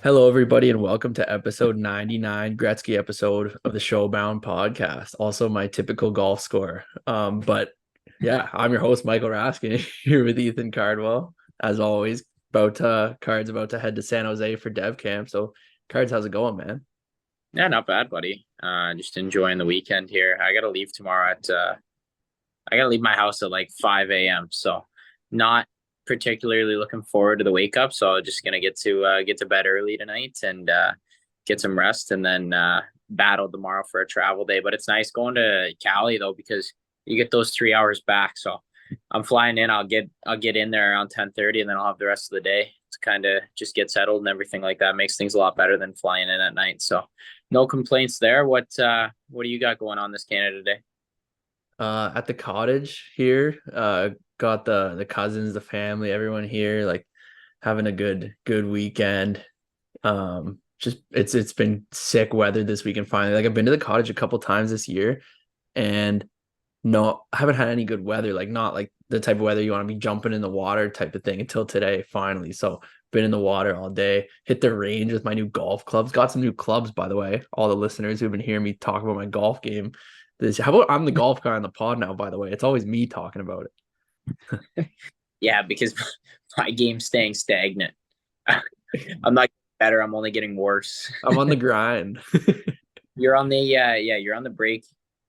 Hello, everybody, and welcome to episode 99, Gretzky episode of the Showbound podcast. Also, my typical golf score. But yeah, I'm your host, Michael Rask, and here with Ethan Cardwell. As always, Cards about to head to San Jose for Dev Camp. So, Cards, how's it going, man? Yeah, not bad, buddy. Just enjoying the weekend here. I gotta leave tomorrow I gotta leave my house at like 5 a.m. So not particularly looking forward to the wake up. So I'm just gonna get to bed early tonight and get some rest and then battle tomorrow for a travel day. But it's nice going to Cali though, because you get those 3 hours back. So I'm flying in. I'll get in there around 10:30 and then I'll have the rest of the day to kind of just get settled and everything like that. Makes things a lot better than flying in at night. So no complaints there. What do you got going on this Canada Day? At the cottage here, got the cousins, the family, everyone here, like having a good weekend. Just it's been sick weather this weekend finally. Like I've been to the cottage a couple times this year, and no, I haven't had any good weather. Like not like the type of weather you want to be jumping in the water type of thing until today finally. So been in the water all day. Hit the range with my new golf clubs. Got some new clubs, by the way. All the listeners who've been hearing me talk about my golf game. How about I'm the golf guy on the pod now, by the way? It's always me talking about it. Yeah, because my game's staying stagnant. I'm not getting better. I'm only getting worse. I'm on the grind. You're on the break,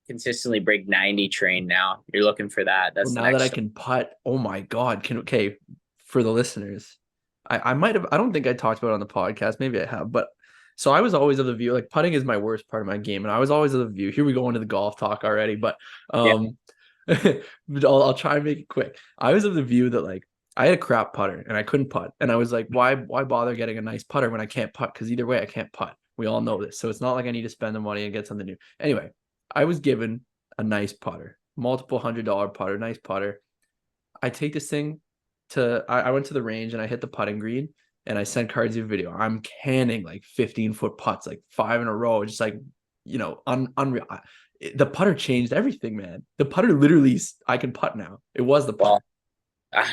consistently break 90 train now. You're looking for that. Well, That's the now that I next. can putt, oh my God. Okay, for the listeners, I might have, I don't think I talked about it on the podcast. Maybe I have, but so I was always of the view, like putting is my worst part of my game. And I was always of the view, here we go into the golf talk already, but Yeah. I'll try and make it quick. I was of the view that like I had a crap putter and I couldn't putt. And I was like, why bother getting a nice putter when I can't putt? Because either way, I can't putt. We all know this. So it's not like I need to spend the money and get something new. Anyway, I was given a nice putter, multiple $100 putter, nice putter. I take this thing I went to the range and I hit the putting green and I sent Cardsy a video. I'm canning like 15-foot putts, like five in a row, just like, unreal. The putter changed everything, man. The putter literally, I can putt now. It was the putter. Well,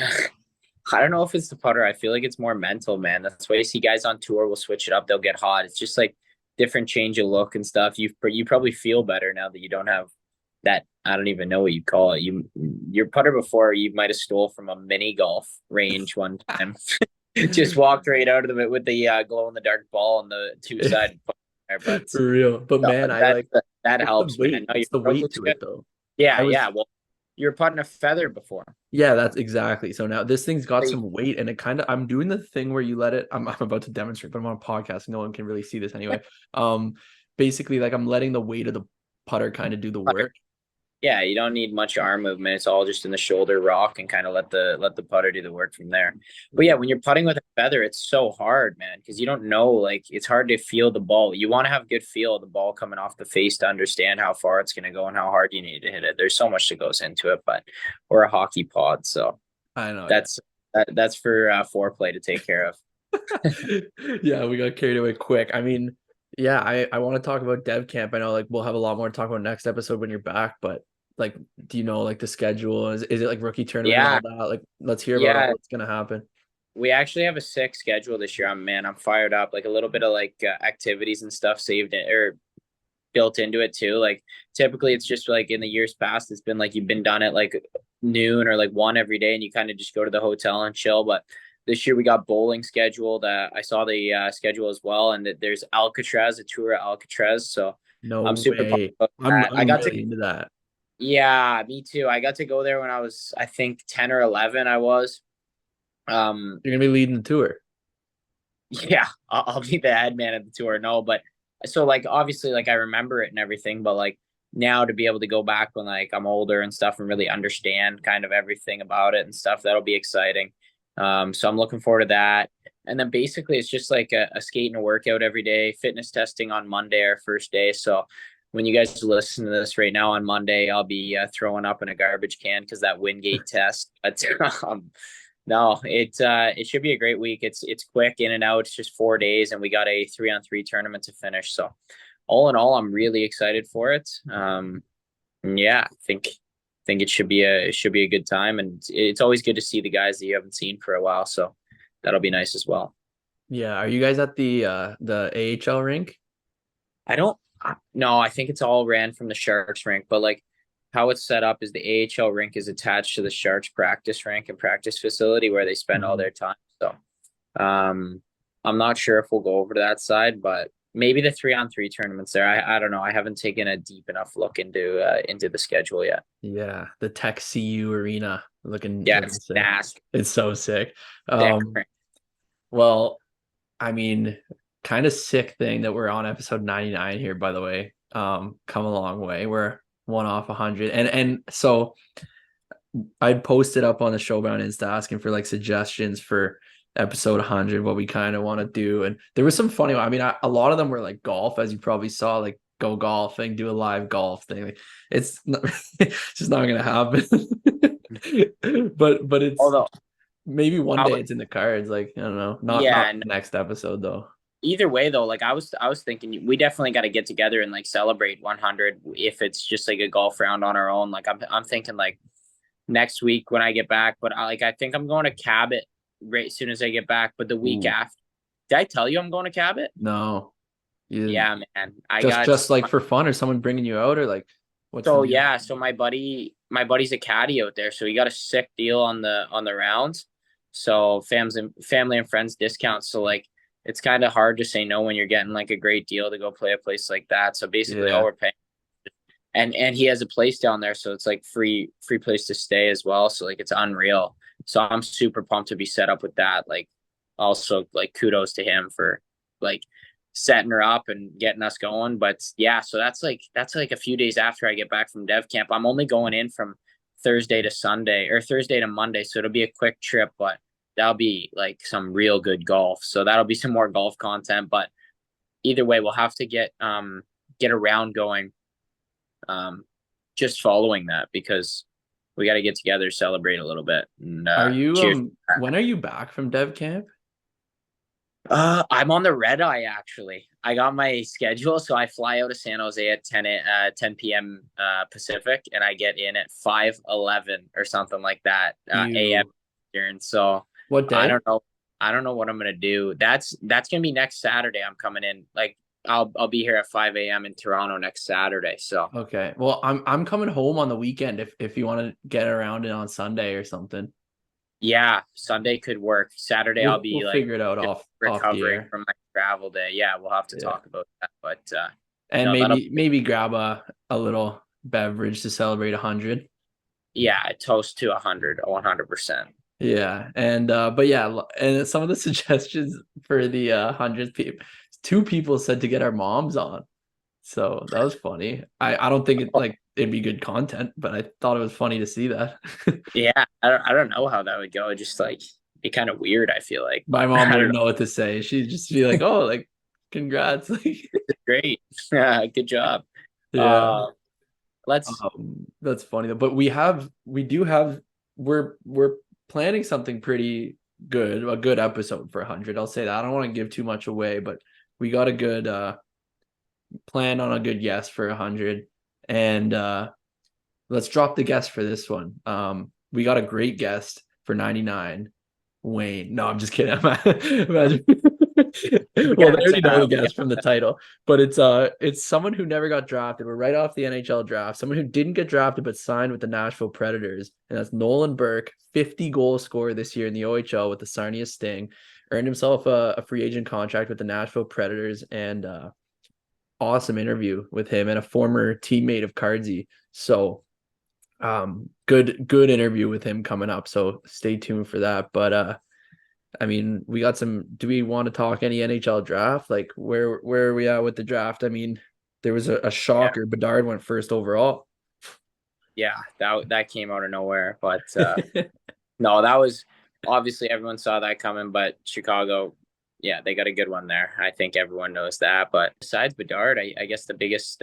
I don't know if it's the putter. I feel like it's more mental, man. That's why you see guys on tour will switch it up. They'll get hot. It's just like different change of look and stuff. You probably feel better now that you don't have that. I don't even know what you call it. Your putter before you might have stole from a mini golf range one time. Just walked right out of it with the glow in the dark ball on the two side there. But For real. But no, man, I that like that it's the helps, man. weight. No, your It's the stroke weight looks to good. it though. Yeah, I yeah. was Well, you're putting a feather before. Yeah, that's exactly. So now this thing's got Like, some weight and it kind of I'm doing the thing where you let it I'm about to demonstrate, but I'm on a podcast. No one can really see this anyway. Um Basically like I'm letting the weight of the putter kind of do the work. yeah, you don't need much arm movement. It's all just in the shoulder rock and kind of let the putter do the work from there. But yeah, when you're putting with a feather, it's so hard, man, because you don't know. Like it's hard to feel the ball. You want to have good feel of the ball coming off the face to understand how far it's going to go and how hard you need to hit it. There's so much that goes into it, but we're a hockey pod, so I know, yeah. that's that's for foreplay to take care of. Yeah, we got carried away quick. I mean, yeah, I want to talk about dev camp. I know like we'll have a lot more to talk about next episode when you're back, but like do you know like the schedule? Is it like rookie tournament and Yeah, all that? Like let's hear about all yeah. what's gonna happen. We actually have a sick schedule this year. I'm fired up. Like a little bit of like activities and stuff saved in, or built into it too. Like typically it's just like in the years past, it's been like you've been done at like noon or like one every day and you kind of just go to the hotel and chill. But this year we got bowling scheduled. I saw the schedule as well, and there's Alcatraz, a tour at Alcatraz. So I'm No super pumped way. about I'm that. I I'm got to, really into that. yeah, me too. I got to go there when I was, I think 10 or 11 I was. You're gonna be leading the tour. Yeah, I'll be the head man at the tour. No, but so like obviously like I remember it and everything, but like now to be able to go back when like I'm older and stuff and really understand kind of everything about it and stuff, that'll be exciting. So I'm looking forward to that. And then basically it's just like a skate and a workout every day, fitness testing on Monday, our first day. So when you guys listen to this right now on Monday, I'll be throwing up in a garbage can because that Wingate test. But no, it should be a great week. It's quick in and out. It's just 4 days, and we got a 3-on-3 tournament to finish. So, all in all, I'm really excited for it. Yeah, I think it should be a good time, and it's always good to see the guys that you haven't seen for a while. So that'll be nice as well. Yeah. Are you guys at the AHL rink? No, I think it's all ran from the Sharks rink, but like how it's set up is the AHL rink is attached to the Sharks practice rink and practice facility where they spend all Mhm. their time. So um I'm not sure if we'll go over to that side, but maybe the 3-on-3 tournaments there. I don't know. I haven't taken a deep enough look into the schedule yet. Yeah, the Tech CU Arena Yeah, looking it's sick. nasty. It's so sick. Sick. Well, I mean, kind of sick thing that we're on episode 99 here, by the way. Come a long way. We're one off 100. And so I'd posted up on the Showbound Insta asking for like suggestions for episode 100, what we kind of want to do. And there was some funny, I mean, a lot of them were like golf, as you probably saw, like go golfing, do a live golf thing. Like it's not, it's just not gonna happen. But it's Although, maybe one I day would, it's in the cards. Like, I don't know. Not yeah, and next episode though. either way though, like I was thinking we definitely got to get together and like celebrate 100 if it's just like a golf round on our own. Like I'm thinking like next week when I get back, but I think I'm going to Cabot right as soon as I get back. But the week Ooh, after, did I tell you I'm going to Cabot? no. You Yeah, man. I got just like for fun, or someone bringing you out, or like what's the so deal? yeah. So my buddy's a caddy out there, so he got a sick deal on the rounds. So family and friends discounts. So like it's kind of hard to say no when you're getting like a great deal to go play a place like that. So basically, all Yeah. we're paying and he has a place down there, so it's like free place to stay as well. So like it's unreal. So I'm super pumped to be set up with that. Like also like kudos to him for like setting her up and getting us going. But yeah, so that's like a few days after I get back from dev camp. I'm only going in from Thursday to Sunday or Thursday to Monday, so it'll be a quick trip, but that'll be like some real good golf. So that'll be some more golf content. But either way, we'll have to get a round going um, just following that because we got to get together, celebrate a little bit, and Are you cheers. when are you back from dev camp? I'm on the red eye actually. I got my schedule, so I fly out of San Jose at 10 p.m. Pacific, and I get in at 5:11 or something like that a.m. You And so what I day? don't know. I don't know what I'm gonna do. That's gonna be next Saturday. I'm coming in. Like I'll be here at 5 a.m. in Toronto next Saturday. So Okay. Well, I'm coming home on the weekend if you want to get around it on Sunday or something. yeah, Sunday could work. Saturday I'll We'll be like figure it out just off the recovering air. from my travel day. Yeah, we'll have to Yeah. talk about that. But And no, that'll maybe grab a little beverage to celebrate 100. yeah, toast to 100%. Yeah. And but yeah, and some of the suggestions for the 100th people, two people said to get our moms on. So that was funny. I don't think it like it'd be good content, but I thought it was funny to see that. Yeah, I don't know how that would go. Just like be kind of weird, I feel like, My but mom I don't wouldn't know. know what to say. She'd just be like, "Oh, like congrats." Like, Great. Yeah, good job. yeah. Uh let's That's funny though. But we do have we're planning something pretty good, a good episode for 100. I'll say that. I don't want to give too much away, but we got a good plan on a good guest for 100. And let's drop the guest for this one. We got a great guest for 99. Wayne. No, I'm just kidding. Imagine. Well, yeah, they already know the we got guest from the title, but it's someone who never got drafted. We're right off the NHL draft. Someone who didn't get drafted but signed with the Nashville Predators, and that's Nolan Burke, 50 goal scorer this year in the OHL with the Sarnia Sting. Earned himself a free agent contract with the Nashville Predators, and awesome interview with him and a former teammate of Cardsy. So good interview with him coming up. So stay tuned for that. But I mean, we got some. Do we want to talk any NHL draft? Like where are we at with the draft? I mean, there was a yeah, shocker. Bedard went first overall. yeah, that came out of nowhere. But no, that was obviously everyone saw that coming, but Chicago, yeah, they got a good one there. I think everyone knows that. But besides Bedard, I guess the biggest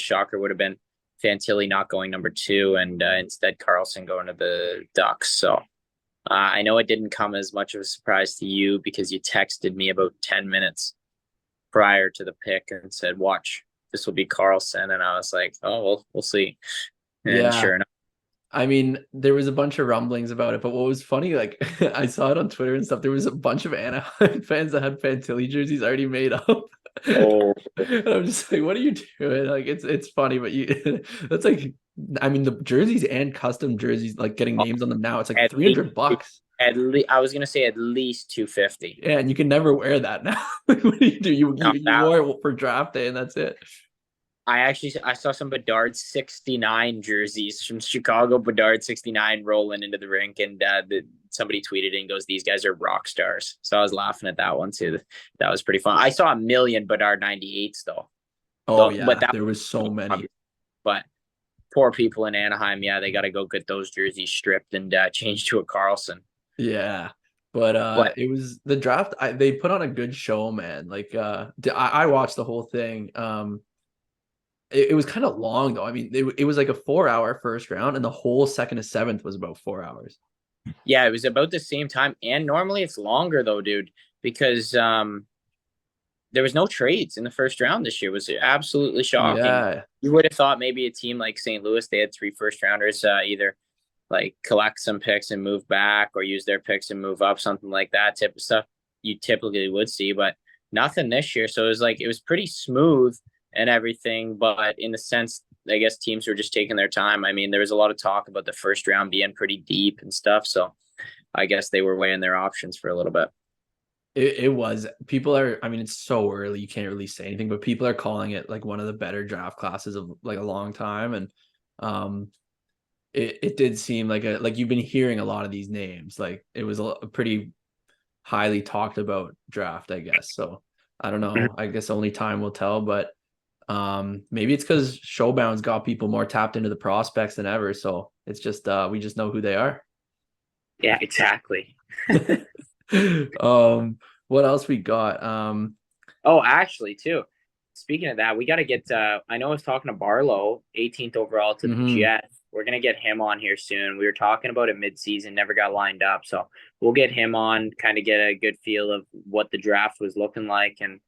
shocker would have been Fantilli not going number two and instead Carlson going to the Ducks. So I know it didn't come as much of a surprise to you because you texted me about 10 minutes prior to the pick and said, "Watch, this will be Carlson," and I was like, "Oh, we'll see." And Yeah, sure enough. I mean, there was a bunch of rumblings about it, but what was funny, like I saw it on Twitter and stuff. There was a bunch of Anaheim fans that had Fantilli jerseys already made up. Oh, And I'm just like, what are you doing? Like it's funny, but you that's like I mean the jerseys and custom jerseys like getting names on them now, it's like at least $300. at least I was gonna say at least 250. Yeah, and you can never wear that now. What do you do? No, You that wore it for draft day and that's it. I saw some Bedard 69 jerseys from Chicago Bedard 69 rolling into the rink, and somebody tweeted and goes, "These guys are rock stars." So I was laughing at that one too. That was pretty fun. I saw a million Bedard 98s though, Oh but yeah, that there was so many. but poor people in Anaheim, yeah, they got to go get those jerseys stripped and changed to a Carlson. Yeah. But But it was the draft. They put on a good show, man. Like I watched the whole thing. It was kind of long though. I mean, it was like a 4 hour first round, and the whole second to seventh was about 4 hours. yeah, it was about the same time, and normally it's longer though, dude, because there was no trades in the first round this year. It was absolutely shocking. Yeah. You would have thought maybe a team like St. Louis, they had three first rounders, either like collect some picks and move back or use their picks and move up, something like that type of stuff you typically would see, but nothing this year. So it was like it was pretty smooth and everything, but in the sense, I guess teams were just taking their time. I mean, there was a lot of talk about the first round being pretty deep and stuff. So I guess they were weighing their options for a little bit. It was people are I mean it's so early you can't really say anything, but people are calling it like one of the better draft classes of like a long time. And um it did seem like a like you've been hearing a lot of these names. Like it was a pretty highly talked about draft, I guess. So I don't know. I guess only time will tell, but maybe it's because Showbound's got people more tapped into the prospects than ever. So it's just we just know who they are. Yeah, exactly. What else we got? Oh, actually, too. Speaking of that, we got to get. I know I was talking to Barlow, 18th overall to the Mhm. Jets. We're gonna get him on here soon. We were talking about it mid-season, never got lined up, so we'll get him on, kind of get a good feel of what the draft was looking like, and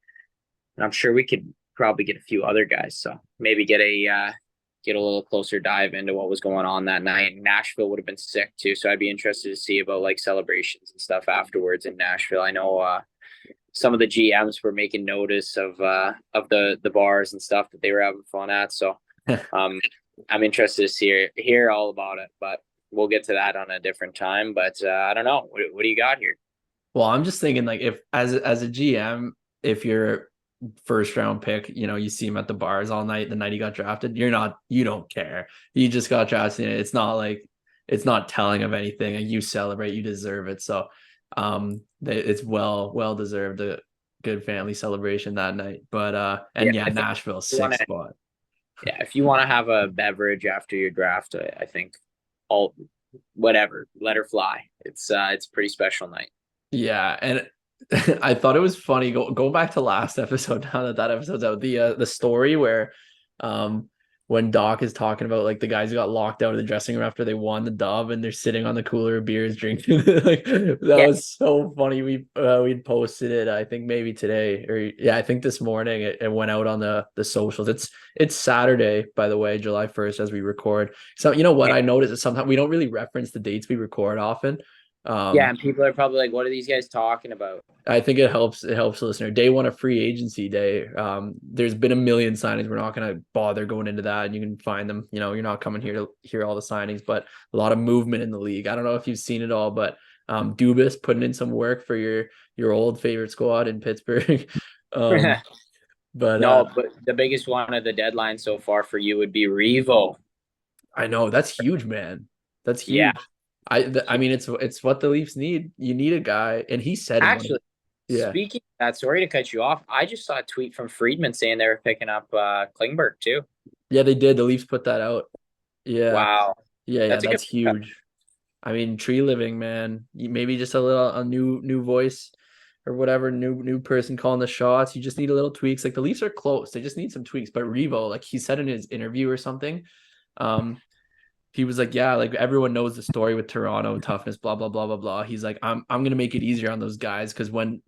I'm sure we could probably get a few other guys. So maybe get a little closer dive into what was going on that night. Nashville would have been sick too, so I'd be interested to see about like celebrations and stuff afterwards in Nashville. I know some of the GMs were making notice of the bars and stuff that they were having fun at. So um, I'm interested to hear all about it, but we'll get to that on a different time. But I don't know. What do you got here? Well, I'm just thinking like if as a GM, if you're first round pick, you see him at the bars all night the night he got drafted, you don't care. You just got drafted. It's not like it's not telling of anything. And you celebrate, you deserve it. So it's well deserved a good family celebration that night. But Yeah, and yeah, I think Nashville, you want sixth to. spot. Yeah, if you want to have a beverage after your draft, I think all whatever, let her fly. It's a pretty special night. Yeah, and I thought it was funny. Go back to last episode now that episode's out. The story where um when Doc is talking about like the guys who got locked out of the dressing room after they won the dub and they're sitting on the cooler of beers drinking. Like that Yeah, was so funny. We'd posted it, I think maybe today or yeah, I think this morning it went out on the socials. It's Saturday, by the way, July 1st as we record. So you know what yeah, I noticed is sometimes we don't really reference the dates we record often. yeah. Um And people are probably like, "What are these guys talking about?" I think it helps the listener. Day one of free agency day. There's been a million signings. We're not gonna bother going into that, and you can find them. You're not coming here to hear all the signings, but a lot of movement in the league. I don't know if you've seen it all, but Dubas putting in some work for your old favorite squad in Pittsburgh. um, but No, but the biggest one of the deadline so far for you would be Revo. I know that's huge, man. That's Yeah, huge. I mean, it's what the Leafs need. You need a guy, and he said in one of actually, yeah. speaking of that, sorry to cut you off. I just saw a tweet from Friedman saying they were picking up Klingberg too. Yeah, they did. The Leafs put that out. Yeah. Wow, Yeah, that's a good that's pickup. huge. I mean, tree living, man. Maybe just a new voice or whatever, new person calling the shots. You just need a little tweaks. Like the Leafs are close. They just need some tweaks. But Revo, like he said in his interview or something, um, he was like, yeah, like everyone knows the story with Toronto toughness, blah blah blah blah blah. He's like, I'm gonna make it easier on those guys because when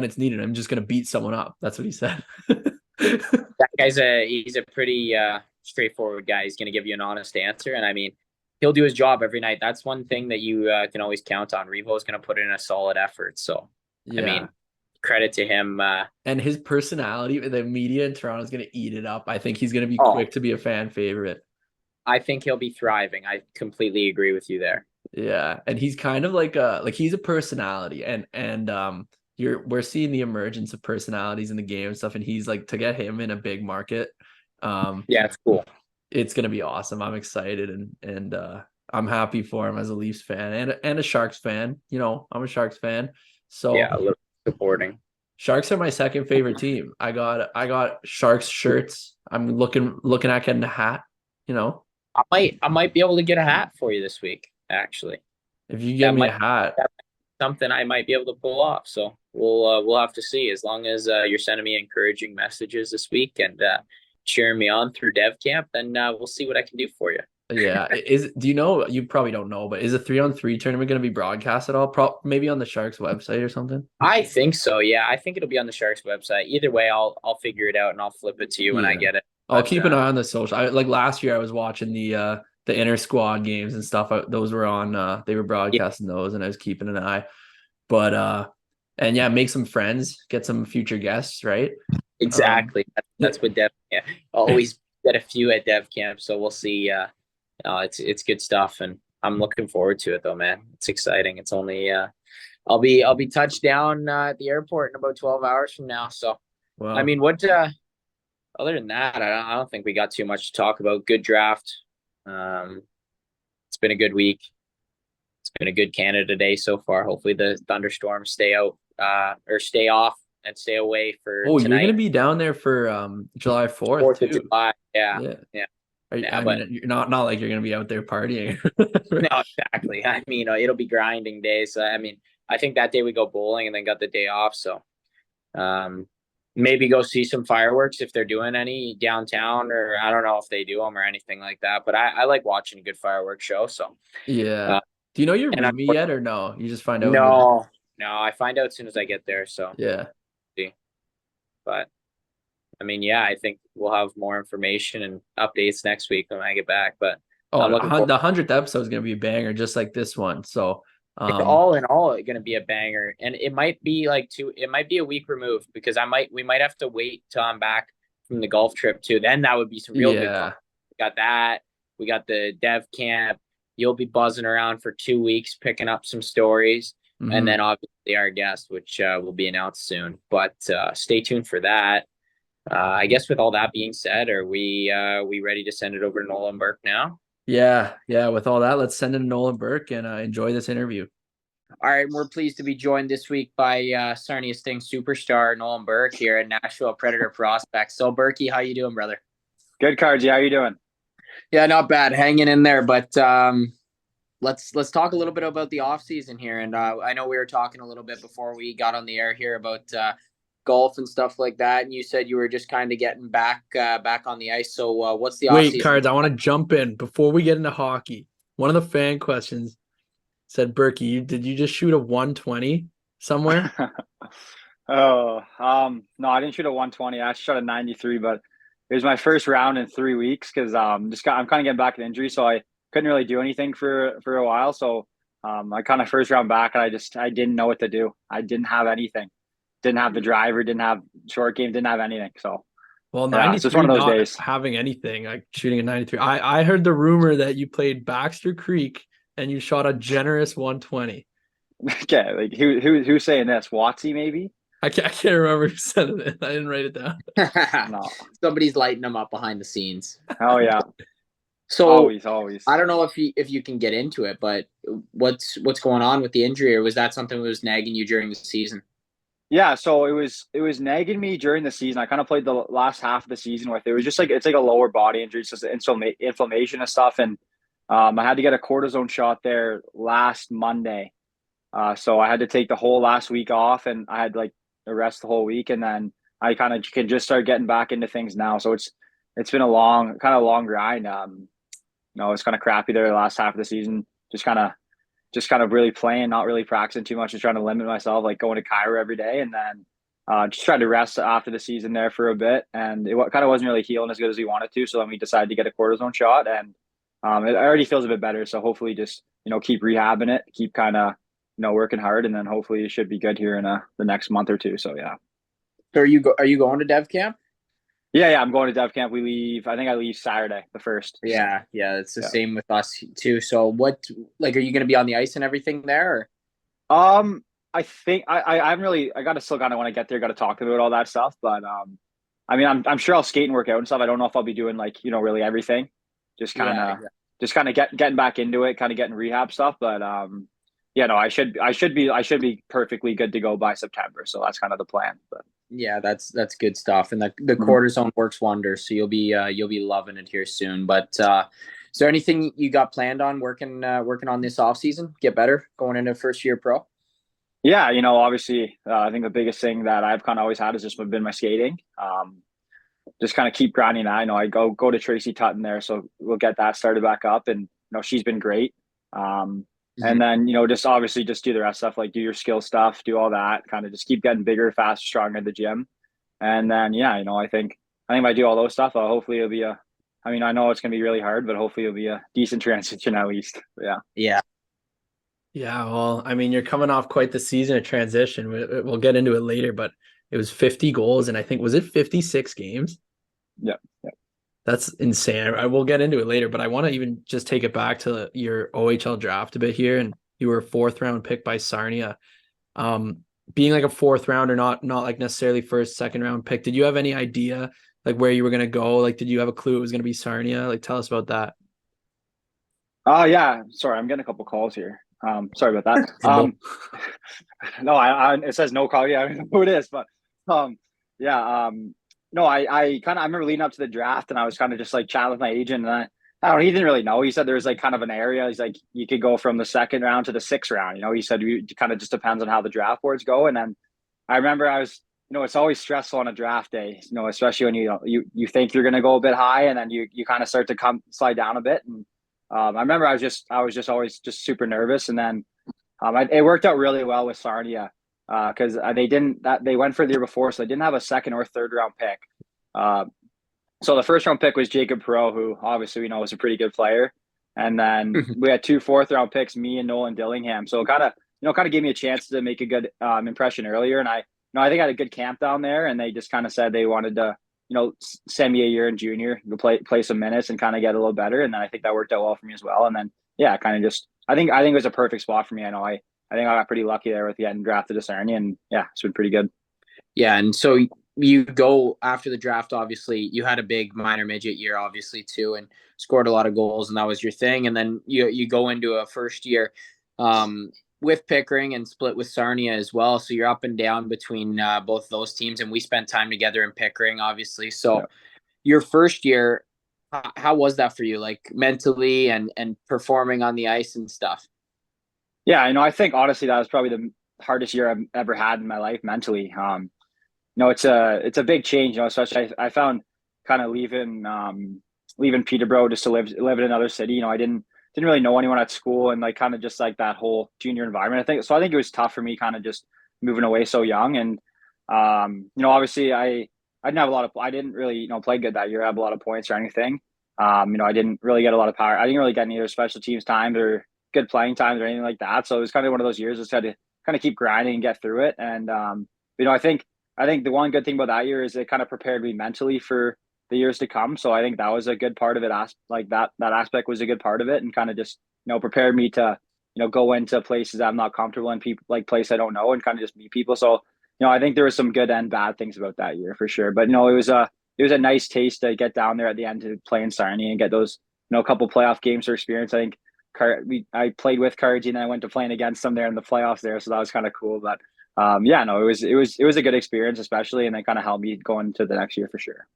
it's needed, I'm just gonna beat someone up. That's what he said. That guy's he's a pretty straightforward guy. He's going to give you an honest answer, and I mean, he'll do his job every night. That's one thing that you can always count on. Revo is going to put in a solid effort. So, I Yeah. mean, credit to him. And his personality, the media in Toronto is going to eat it up. I think he's going to be Oh, quick to be a fan favorite. I think he'll be thriving. I completely agree with you there. Yeah, and he's kind of like he's a personality, and we're seeing the emergence of personalities in the game and stuff, and he's like, to get him in a big market, um, Yeah, it's cool. it's gonna be awesome. I'm excited, and I'm happy for him as a Leafs fan and a Sharks fan. You know, I'm a Sharks fan, Yeah, so a little supporting. Sharks are my second favorite team. I got Sharks shirts. I'm looking at getting a hat. You know, I might be able to get a hat for you this week. Actually, if you give that me might a hat. that's something I might be able to pull off. So we'll have to see. As long as you're sending me encouraging messages this week and cheering me on through Dev Camp, then we'll see what I can do for you. Yeah, do you know, you probably don't know, but is a 3-on-3 tournament going to be broadcast at all? Maybe on the Sharks website or something? I think so. Yeah, I think it'll be on the Sharks website. Either way, I'll figure it out and I'll flip it to you when I Yeah. get it. I'll But keep an eye on the social. Like last year I was watching the inter squad games and stuff. Those were on they were yeah, broadcasting those and I was keeping an eye. But and yeah, make some friends, get some future guests, right? Um exactly. That's what Dev. Yeah, always get a few at Dev Camp. So we'll see. It's good stuff, and I'm looking forward to it though, man. It's exciting. It's only I'll be touched down at the airport in about 12 hours from now. So I well, mean, what other than that, I don't think we got too much to talk about. Good draft. Um, it's been a good week. It's been a good Canada Day so far. Hopefully the thunderstorms stay out or stay off and stay away for oh, you're gonna tonight. be down there for July 4th 4th of too. July. Yeah. Yeah. Yeah. Yeah. I But mean, you're not like you're gonna be out there partying. no, exactly. I mean, it'll be grinding days. I mean, I think that day we go bowling and then got the day off. So um, maybe go see some fireworks if they're doing any downtown, or I don't know if they do them or anything like that. But I like watching a good fireworks show. So, Yeah. uh, Do you know your and roomie yet or no? You just find out when you're no, I find out as soon as I get there. So, yeah. see. But I mean, yeah, I think we'll have more information and updates next week when I get back. But Oh, I'm looking forward. the 100th episode is gonna be a banger, just like this one. So, It's all in all going to be a banger, and it might be like two. It might be a week removed because we might have to wait till I'm back from the golf trip too. Then that would be some real good yeah. content. We got that. We got the dev camp. You'll be buzzing around for 2 weeks, picking up some stories, and Hmm. then obviously our guest, which will be announced soon. But stay tuned for that. I guess with all that being said, are we ready to send it over to Nolan Burke now? Yeah, yeah. With all that, let's send in Nolan Burke and enjoy this interview. All right, and we're pleased to be joined this week by Sarnia Sting superstar Nolan Burke here at Nashville Predator Prospects. So, Berkey, how you doing, brother? Good, Cardsy. How you doing? Yeah, not bad, hanging in there. But let's talk a little bit about the off season here. And I know we were talking a little bit before we got on the air here about golf and stuff like that. And you said you were just kind of getting back on the ice. So, what's the off Wait, season? Cards, I want to jump in before we get into hockey. One of the fan questions said, Berkey, did you just shoot a 120 somewhere? Oh, no, I didn't shoot a 120. I actually shot a 93, but it was my first round in 3 weeks because I'm kind of getting back in injury, so I couldn't really do anything for a while. So I kind of first round back, and I didn't know what to do. I didn't have anything. Didn't have the driver. Didn't have short game. Didn't have anything. So Well, yeah, it's just one 93 of those not days. having anything, like shooting a 93. I heard the rumor that you played Baxter Creek and you shot a generous 120. Okay, like who's saying this? Watsy maybe? I can't remember who said it. I didn't write it down. No. Somebody's lighting them up behind the scenes. Oh yeah, So always. I don't know if you can get into it, but what's going on with the injury, or was that something that was nagging you during the season? Yeah, so it was nagging me during the season. I kind of played the last half of the season with it. It was just like it's like a lower body injury, it's just inflammation and stuff. And I had to get a cortisone shot there last Monday. So I had to take the whole last week off, and I had like the rest the whole week, and then I kind of can just start getting back into things now. So it's been a long grind. It's kind of crappy there the last half of the season. Just kind of really playing, not really practicing too much, just trying to limit myself, like going to Cairo every day, and then just tried to rest after the season there for a bit. And it kind of wasn't really healing as good as we wanted to. So then we decided to get a cortisone shot, and it already feels a bit better. So hopefully just, keep rehabbing it, keep kind of, working hard, and then hopefully it should be good here in the next month or two. So yeah. So are you going to dev camp? Yeah, yeah, I'm going to dev camp. I think I leave Saturday, the first. So Yeah, yeah, it's the yeah. same with us too. So are you going to be on the ice and everything there? Or? I think I'm really I gotta still kind of when I get there, gotta talk to them about all that stuff. But I mean, I'm sure I'll skate and work out and stuff. I don't know if I'll be doing like really everything. Just kind Yeah, of exactly. getting back into it, kind of getting rehab stuff. But yeah, no, I should be perfectly good to go by September. So that's kind of the plan. But Yeah, that's good stuff. And the mhm. cortisone works wonders. So you'll be loving it here soon. But is there anything you got planned on working on this off season? Get better going into first year pro? Yeah, obviously, I think the biggest thing that I've kind of always had has just been my skating. Just kind of keep grinding that. I know I go to Tracy Tutton there, so we'll get that started back up, and she's been great. Mhm. And then just obviously just do the rest stuff, like do your skill stuff, do all that, kind of just keep getting bigger, faster, stronger in the gym. And then yeah, I think if I do all those stuff, hopefully it'll be a. I mean, I know it's gonna be really hard, but hopefully it'll be a decent transition at least. But yeah. Yeah. Yeah, well, I mean, you're coming off quite the season of transition. We'll get into it later, but it was 50 goals, and I think was it 56 games? Yeah. Yeah. That's insane. I will get into it later, but I want to even just take it back to your OHL draft a bit here. And you were a fourth round pick by Sarnia. Being like a fourth rounder, not like necessarily first, second round pick. Did you have any idea like where you were gonna go? Like, did you have a clue it was gonna be Sarnia? Like, tell us about that. Oh yeah. Sorry, I'm getting a couple calls here. Sorry about that. No, it says no call. Yeah, I don't know who it is, but um, yeah, no, I remember leading up to the draft, and I was kind of just like chatting with my agent, and I don't know, he didn't really know. He said there was like kind of an area. He's like, you could go from the second round to the sixth round. He said it kind of just depends on how the draft boards go. And then I remember it's always stressful on a draft day, especially when you think you're going to go a bit high, and then you kind of start to slide down a bit. And I remember I was just always just super nervous, and then it worked out really well with Sarnia because they went for the year before, so they didn't have a second or third round pick. Uh, so the first round pick was Jacob Perreault, who obviously we know is a pretty good player, and then we had two fourth round picks, me and Nolan Dillingham. So it kind of gave me a chance to make a good impression earlier, and I think I had a good camp down there, and they just kind of said they wanted to send me a year in junior to play some minutes and kind of get a little better, and then I think that worked out well for me as well. And then yeah, kind of just I think it was a perfect spot for me. I think I got pretty lucky there with getting drafted to Sarnia, and yeah, it's been pretty good. Yeah, and so you go after the draft. Obviously, you had a big minor midget year, obviously too, and scored a lot of goals, and that was your thing. And then you go into a first year with Pickering and split with Sarnia as well. So you're up and down between both those teams, and we spent time together in Pickering, obviously. So Yeah. your first year, how was that for you, like mentally and performing on the ice and stuff? Yeah, I think honestly that was probably the hardest year I've ever had in my life mentally. It's a big change, especially I found kind of leaving Peterborough just to live in another city. I didn't really know anyone at school, and like kind of just like that whole junior environment. I think it was tough for me kind of just moving away so young. And obviously I didn't really play good that year, have a lot of points or anything. I didn't really get a lot of power. I didn't really get any other special teams times or good playing times or anything like that. So it was kind of one of those years just had to kind of keep grinding and get through it. And I think the one good thing about that year is it kind of prepared me mentally for the years to come. So I think that was a good part of it. Like that aspect was a good part of it, and kind of just prepared me to go into places I'm not comfortable in, people like place I don't know, and kind of just meet people. So I think there was some good and bad things about that year for sure. But it was a nice taste to get down there at the end to play in Sarnia and get those a couple playoff games for experience. I think I played with Cardsy, and then I went to playing against them there in the playoffs there, so that was kind of cool. But yeah, no, it was a good experience, especially, and they kind of helped me going to the next year for sure.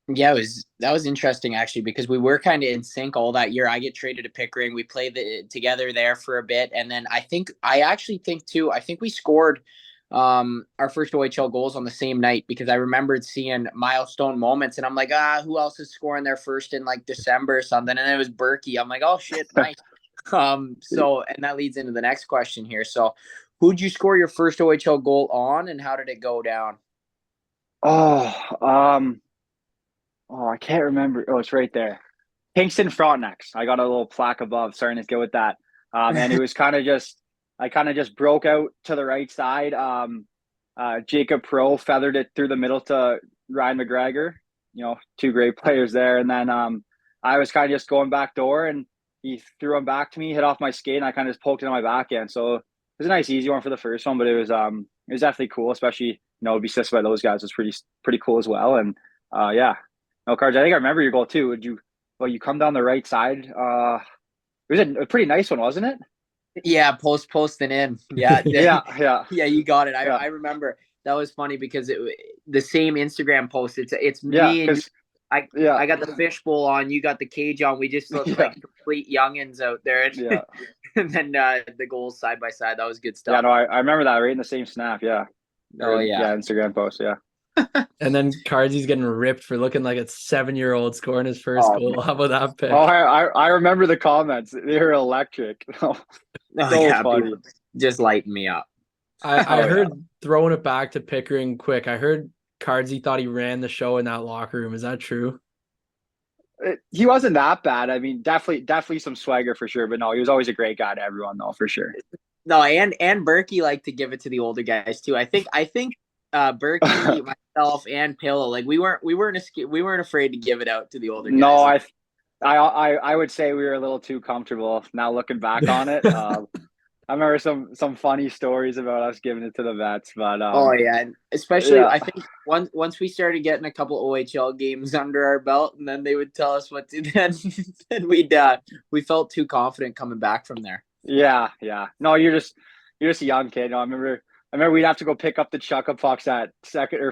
Yeah, that was interesting actually because we were kind of in sync all that year. I get traded to Pickering. We played together there for a bit, and then I actually think too. I think we scored our first OHL goals on the same night because I remembered seeing milestone moments, and I'm like, who else is scoring their first in like December or something? And it was Berkey. I'm like, oh shit, nice. So and that leads into the next question here. So, who'd you score your first OHL goal on, and how did it go down? Oh, I can't remember. Oh, it's right there. Kingston Frontenacs. I got a little plaque above. Starting to go with that. And it was kind of just I kind of just broke out to the right side. Jacob Pro feathered it through the middle to Ryan McGregor. Two great players there. And then I was kind of just going back door, and he threw him back to me, hit off my skate, and I kind of just poked it on my backhand. So it was a nice, easy one for the first one, but it was definitely cool, especially to be assisted by those guys was pretty cool as well. And yeah, no Cards. I think I remember your goal too. You come down the right side. It was a pretty nice one, wasn't it? Yeah, posting in. Yeah, Yeah. yeah. You got it. Yeah. I remember that was funny because the same Instagram post. It's Yeah, me and because I got the fishbowl on. You got the cage on. We just looked like complete youngins out there. Yeah. And then the goals side by side. That was good stuff. Yeah, no, I remember that right in the same snap. Yeah. Oh yeah. Yeah, Instagram post. Yeah. And then Cardsy's getting ripped for looking like a 7-year-old scoring his first goal. How about that pick? Oh, I remember the comments. They were electric. So funny. Just lighting me up. I heard throwing it back to Pickering quick. I heard Cardsy thought he ran the show in that locker room. Is that true? He wasn't that bad. I mean, definitely some swagger for sure. But no, he was always a great guy to everyone, though, for sure. No, and Berkey liked to give it to the older guys too. I think Berkey, myself, and Pillow, like we weren't afraid to give it out to the older guys. No, I would say we were a little too comfortable. Now looking back on it, I remember some funny stories about us giving it to the vets. But oh yeah, and especially I think once we started getting a couple OHL games under our belt, and then they would tell us what to then we felt too confident coming back from there. Yeah. No, you're just a young kid. No, I remember we'd have to go pick up the chucka pucks at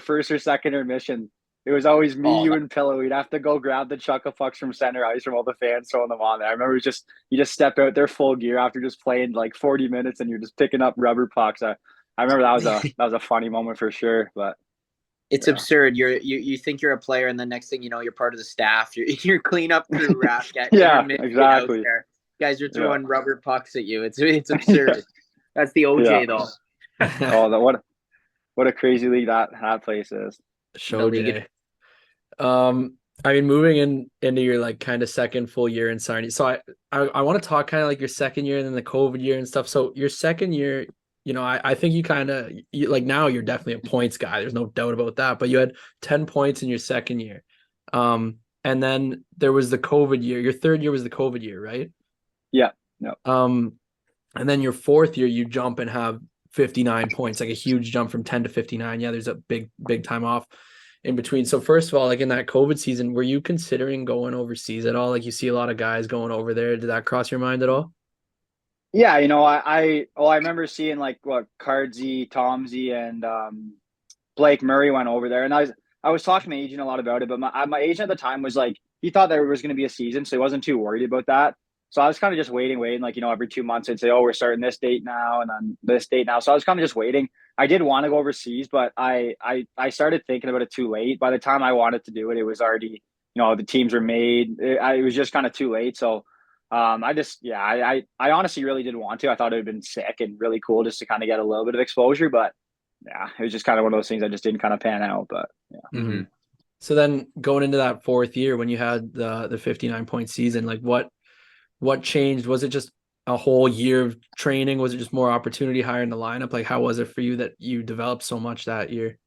first or second intermission. It was always me, you, and Pillow. We'd have to go grab the chucka pucks from center ice from all the fans throwing them on there. I remember you just step out there full gear after just playing like 40 minutes, and you're just picking up rubber pucks. I remember that was a funny moment for sure. But it's absurd. You think you're a player, and the next thing you know, you're part of the staff. You're clean up crew, Rask. Yeah, exactly. Guys are throwing rubber pucks at you. It's absurd. That's the OJ though. Oh, what a crazy league that place is. Show day. I mean, moving into your like kind of second full year in Sarnia. So I want to talk kind of like your second year and then the COVID year and stuff. So your second year, I think you kind of like now you're definitely a points guy. There's no doubt about that. But you had 10 points in your second year. And then there was the COVID year. Your third year was the COVID year, right? Yeah. No. And then your fourth year, you jump and have 59 points, like a huge jump from 10 to 59. Yeah, there's a big time off in between. So first of all, like in that COVID season, were you considering going overseas at all? Like you see a lot of guys going over there. Did that cross your mind at all? Yeah, I remember seeing like what Cardsy, Tomsy, and Blake Murray went over there, and I was talking to my agent a lot about it, but my agent at the time was like he thought there was going to be a season, so he wasn't too worried about that. So I was kind of just waiting, like, every 2 months they'd say, oh, we're starting this date now and then this date now. So I was kind of just waiting. I did want to go overseas, but I started thinking about it too late. By the time I wanted to do it, it was already, the teams were made. It was just kind of too late. So I honestly really did want to. I thought it would have been sick and really cool just to kind of get a little bit of exposure. But yeah, it was just kind of one of those things that just didn't kind of pan out. But yeah. Mm-hmm. So then going into that fourth year when you had the 59-point season, like what changed? Was it just a whole year of training? Was it just more opportunity higher in the lineup? Like, how was it for you that you developed so much that year?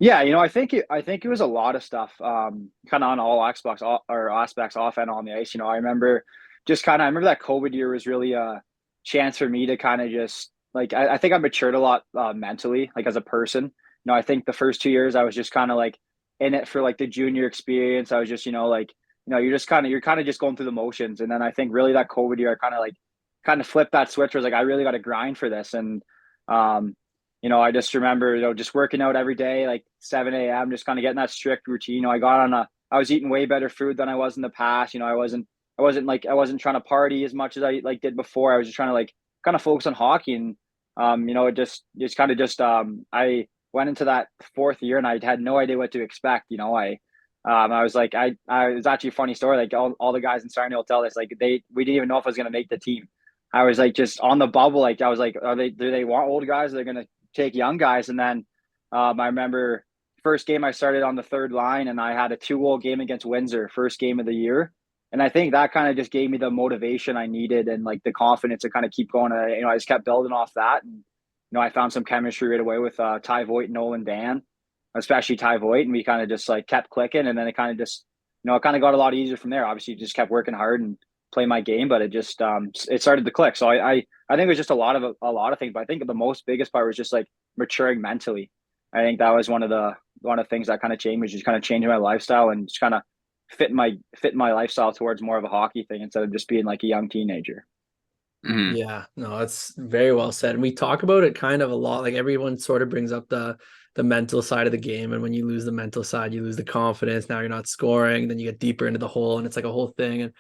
Yeah, I think it was a lot of stuff, kind of on all aspects off and on the ice. I remember that COVID year was really a chance for me to kind of just like, I think I matured a lot mentally, like as a person. I think the first 2 years I was just kind of like in it for like the junior experience. I was just, you're kind of just going through the motions. And then I think really that COVID year, I kind of flipped that switch where I was like, I really got to grind for this. And, I just remember, just working out every day, like 7 a.m., just kind of getting that strict routine. I was eating way better food than I was in the past. I wasn't trying to party as much as I like did before. I was just trying to like kind of focus on hockey. And, I went into that fourth year and I had no idea what to expect. I was like, it's actually a funny story. Like all the guys in Sarnia will tell this, like we didn't even know if I was going to make the team. I was like, just on the bubble. Like I was like, do they want old guys? They're going to take young guys. And then I remember first game I started on the third line and I had a 2-goal game against Windsor, first game of the year. And I think that kind of just gave me the motivation I needed and like the confidence to kind of keep going. I just kept building off that. And, I found some chemistry right away with Ty Voigt and Nolan Dan, especially Ty Voigt. And we kind of just like kept clicking. And then it kind of just, it kind of got a lot easier from there. Obviously, just kept working hard and play my game, but it just, it started to click. So I think it was just a lot of things, but I think the most biggest part was just like maturing mentally. I think that was one of the things that kind of changed, was just kind of changing my lifestyle and just kind of fit my lifestyle towards more of a hockey thing instead of just being like a young teenager. Mm-hmm. Yeah, no, that's very well said. And we talk about it kind of a lot. Like everyone sort of brings up the mental side of the game. And when you lose the mental side, you lose the confidence. Now you're not scoring, then you get deeper into the hole, and it's like a whole thing. And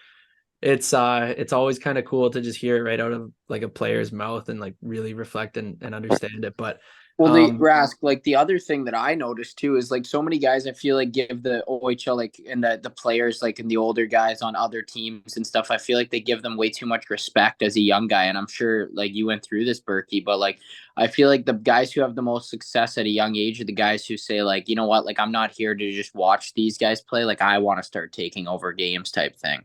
it's always kind of cool to just hear it right out of like a player's mouth and like really reflect and understand it. But well, the Rask, like the other thing that I noticed too is like so many guys I feel like give the OHL like and the players like and the older guys on other teams and stuff. I feel like they give them way too much respect as a young guy, and I'm sure like you went through this, Berkey, but like I feel like the guys who have the most success at a young age are the guys who say like, you know what, like I'm not here to just watch these guys play. Like I want to start taking over games type thing.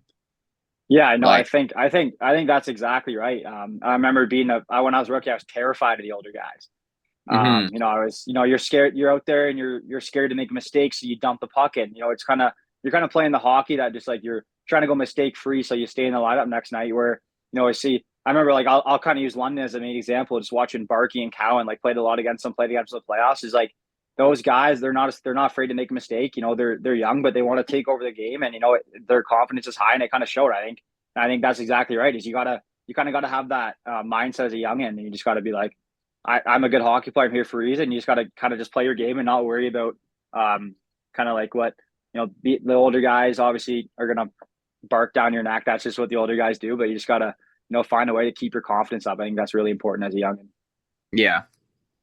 Yeah, no, Like, I think that's exactly right. I remember being when I was a rookie, I was terrified of the older guys. mm-hmm. I was, you're scared, you're out there and you're scared to make mistakes. So you dump the puck in, it's you're kind of playing the hockey that just like you're trying to go mistake free. So you stay in the lineup next night where, I remember like, I'll kind of use London as an example, just watching Barkey and Cowan, like played against the playoffs is like those guys, they're not afraid to make a mistake. They're young, but they want to take over the game and, their confidence is high and it kind of showed, I think that's exactly right. Is you kind of got to have that mindset as a youngin, and you just got to be like, I'm a good hockey player. I'm here for a reason. You just got to kind of just play your game and not worry about kind of like what, the older guys obviously are going to bark down your neck. That's just what the older guys do. But you just got to, find a way to keep your confidence up. I think that's really important as a youngin. Yeah.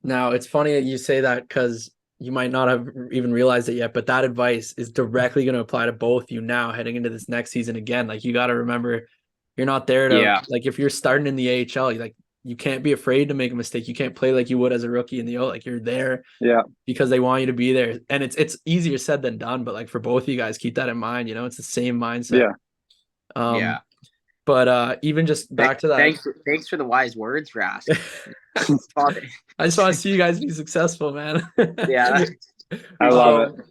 Now, it's funny that you say that because you might not have even realized it yet, but that advice is directly going to apply to both you now heading into this next season again. Like you got to remember, you're not there to like if you're starting in the AHL, like you can't be afraid to make a mistake. You can't play like you would as a rookie in the O. Like you're there, because they want you to be there. And it's easier said than done. But like for both of you guys, keep that in mind. It's the same mindset. Yeah. But even just back to that. Thanks for the wise words, Rask. I just want to see you guys be successful, man. Yeah, I love it.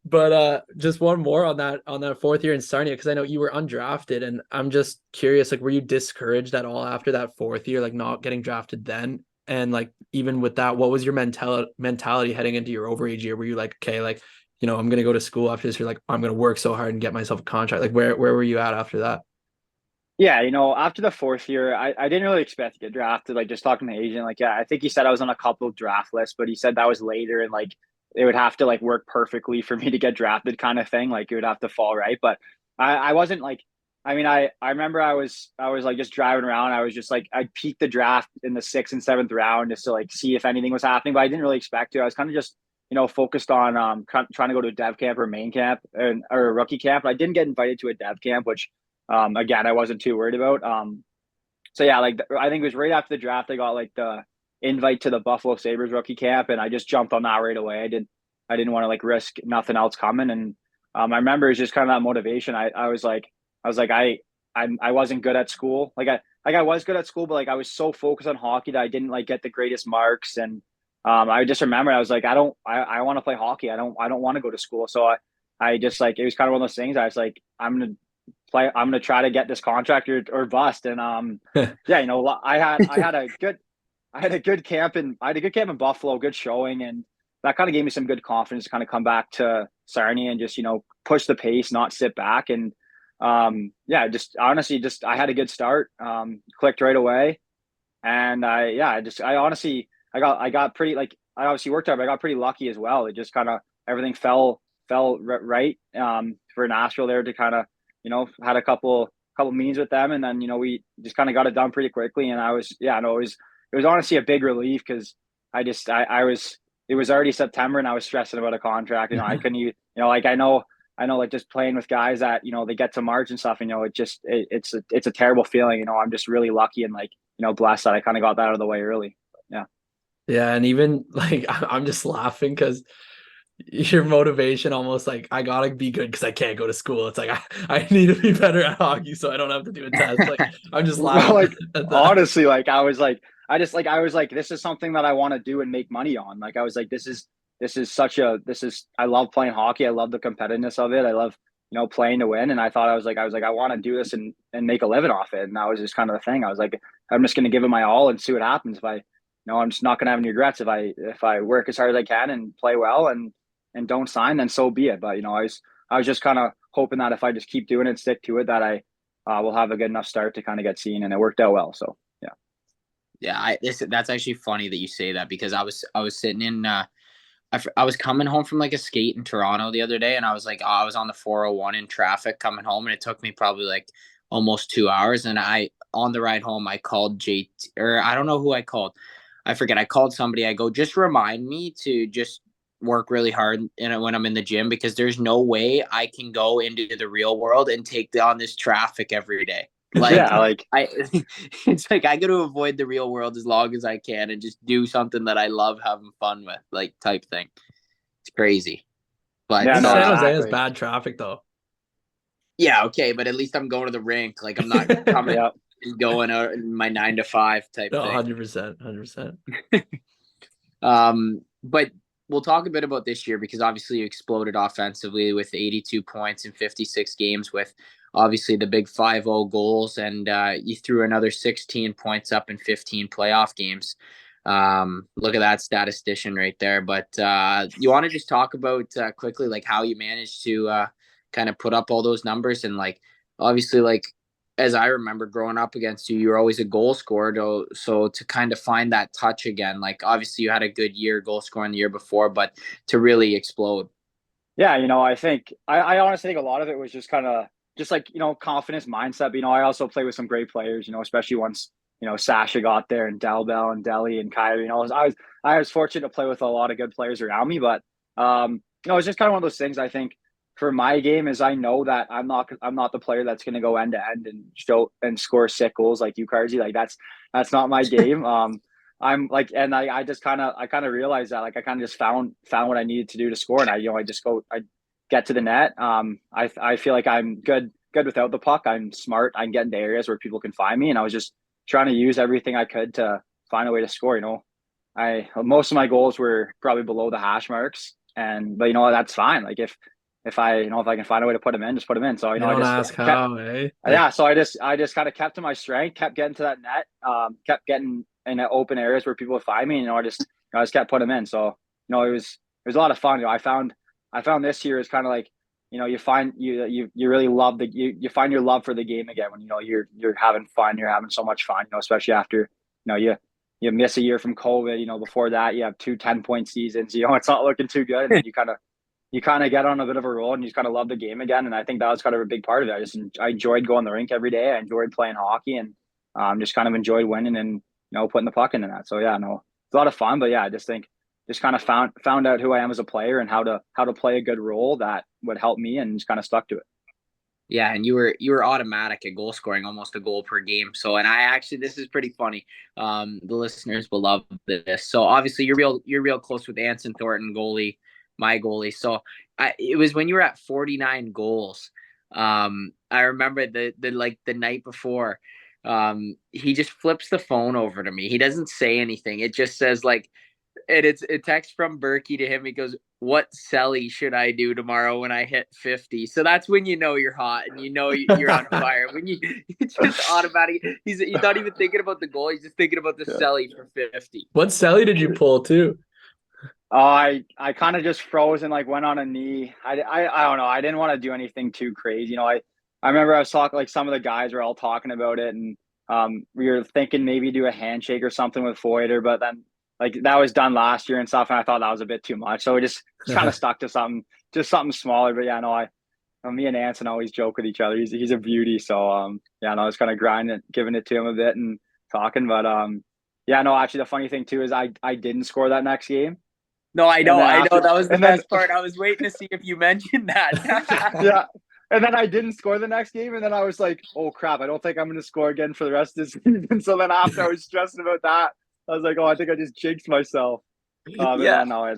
But just one more on that fourth year in Sarnia, because I know you were undrafted, and I'm just curious, like, were you discouraged at all after that fourth year, like not getting drafted then? And like even with that, what was your mentality heading into your overage year? Were you like, okay, like, I'm gonna go to school after this year, like I'm gonna work so hard and get myself a contract? Like where were you at after that? Yeah, after the fourth year, I didn't really expect to get drafted. Like just talking to the agent, like, yeah, I think he said I was on a couple of draft lists, but he said that was later and like it would have to like work perfectly for me to get drafted kind of thing. Like it would have to fall right. But I wasn't like, I remember I was like just driving around. I was just like, I peaked the draft in the 6th and 7th round just to like see if anything was happening, but I didn't really expect to. I was kind of just, focused on trying to go to a dev camp or main camp or a rookie camp. But I didn't get invited to a dev camp, which again, I wasn't too worried about. So yeah, like I think it was right after the draft, I got like the invite to the Buffalo Sabres rookie camp, and I just jumped on that right away. I didn't want to like risk nothing else coming. And I remember it's just kind of that motivation. I was like I wasn't good at school. I was good at school, but like I was so focused on hockey that I didn't like get the greatest marks. And I just remember I was like, I want to play hockey. I don't want to go to school. So I just like, it was kind of one of those things. I was like, I'm gonna try to get this contract or bust. And yeah, I had a good camp in Buffalo, good showing, and that kind of gave me some good confidence to kind of come back to Sarnia and just push the pace, not sit back. And yeah, just honestly, I had a good start, clicked right away, and I got pretty, like, I obviously worked hard, but I got pretty lucky as well. It just kind of everything fell right for Nashville there to kind of had a couple meetings with them, and then we just kind of got it done pretty quickly. And it was honestly a big relief because it was already September and I was stressing about a contract. I couldn't even, like I know like just playing with guys that they get to March and stuff, it's a terrible feeling. I'm just really lucky and like blessed that I kind of got that out of the way early. Yeah. Yeah, and even like I'm just laughing because your motivation almost like I gotta be good because I can't go to school. It's like I need to be better at hockey so I don't have to do a test. Like I'm just Well, laughing like at that. honestly, like I was like, I was like, this is something that I want to do and make money on. Like I was like, I love playing hockey. I love the competitiveness of it. I love, playing to win. And I thought I was like, I want to do this and make a living off it. And that was just kind of the thing. I was like, I'm just going to give it my all and see what happens. If I, I'm just not going to have any regrets. If I work as hard as I can and play well and don't sign, then so be it. But, I was just kind of hoping that if I just keep doing it, stick to it, that I will have a good enough start to kind of get seen, and it worked out well. So yeah, Yeah, that's actually funny that you say that because I was sitting in I was coming home from like a skate in Toronto the other day, and I was like, I was on the 401 in traffic coming home, and it took me probably like almost 2 hours. And on the ride home, I called JT, or I don't know who I called. I forget. I called somebody. I go, just remind me to just work really hard when I'm in the gym, because there's no way I can go into the real world and take on this traffic every day. Like yeah, like I, it's like I got to avoid the real world as long as I can and just do something that I love having fun with, like type thing. It's crazy, but yeah, no, San Jose has exactly. bad traffic though. yeah, okay. But at least I'm going to the rink. Like I'm not coming Yeah, and going out in my 9 to 5 type No, thing. 100%, 100%. But we'll talk a bit about this year because obviously you exploded offensively with 82 points in 56 games with obviously the big 5-0 goals, and you threw another 16 points up in 15 playoff games. Look at that statistician right there. But you want to just talk about quickly like how you managed to kind of put up all those numbers, and like obviously like as I remember growing up against you, you were always a goal scorer. So to kind of find that touch again, like obviously you had a good year goal scoring the year before, but to really explode. yeah. I think I honestly think a lot of it was just kind of just like confidence mindset. I also played with some great players. Especially once Sasha got there and Dalbell and Deli and Kyrie. I was fortunate to play with a lot of good players around me, but it's just kind of one of those things. I think for my game is I know that I'm not the player that's going to go end to end and show and score sick goals like you, Cardsy. Like that's not my game. I'm like, and I just I kind of realized that like I kind of just found what I needed to do to score, and I get to the net. I feel like I'm good without the puck. I'm smart. I can get into areas where people can find me, and I was just trying to use everything I could to find a way to score. I most of my goals were probably below the hash marks, but that's fine. Like if I can find a way to put them in, just put them in. So You I don't just ask kept how, eh? Like yeah. So I just kind of kept to my strength, kept getting to that net, kept getting in open areas where people would find me. I just kept putting them in. So it was a lot of fun. I found this year is kind of like you find you really love you find your love for the game again when you're having fun, you're having so much fun. Especially after you miss a year from COVID. Before that you have 2 10-point seasons. It's not looking too good, and then you kind of get on a bit of a roll and you just kind of love the game again. And I think that was kind of a big part of it. I enjoyed going to the rink every day. I enjoyed playing hockey, and just kind of enjoyed winning and putting the puck in the net. So yeah, no, it's a lot of fun. But yeah, I just think just kind of found out who I am as a player and how to play a good role that would help me, and just kind of stuck to it. Yeah, and you were automatic at goal scoring, almost a goal per game. So, and I actually, this is pretty funny. The listeners will love this. So, obviously, you're real close with Anson Thornton, goalie, my goalie. So, it was when you were at 49 goals. I remember the night before. He just flips the phone over to me. He doesn't say anything. It just says like, and it's a text from Berkey to him. He goes, "What celly should I do tomorrow when I hit 50?" So that's when you know you're hot and you know you're on fire. When you it's just automatic. He's not even thinking about the goal. He's just thinking about the Yeah. celly for 50. what celly did you pull too? I kind of just froze and like went on a knee. I don't know. I didn't want to do anything too crazy. I remember I was talking like some of the guys were all talking about it, and we were thinking maybe do a handshake or something with Foyder, but then like that was done last year and stuff, and I thought that was a bit too much. So we just kind of stuck to something smaller. But yeah, no, me and Anson always joke with each other. He's a beauty. So yeah, no, I was kind of grinding, giving it to him a bit and talking. But yeah, no, actually the funny thing too is I didn't score that next game. No, I And know, then I know. after, That was the and then best part. I was waiting to see if you mentioned that. yeah, and then I didn't score the next game, and then I was like, oh crap, I don't think I'm going to score again for the rest of the season. So then after I was stressing about that, I was like, oh, I think I just jinxed myself. But Yeah. yeah, no,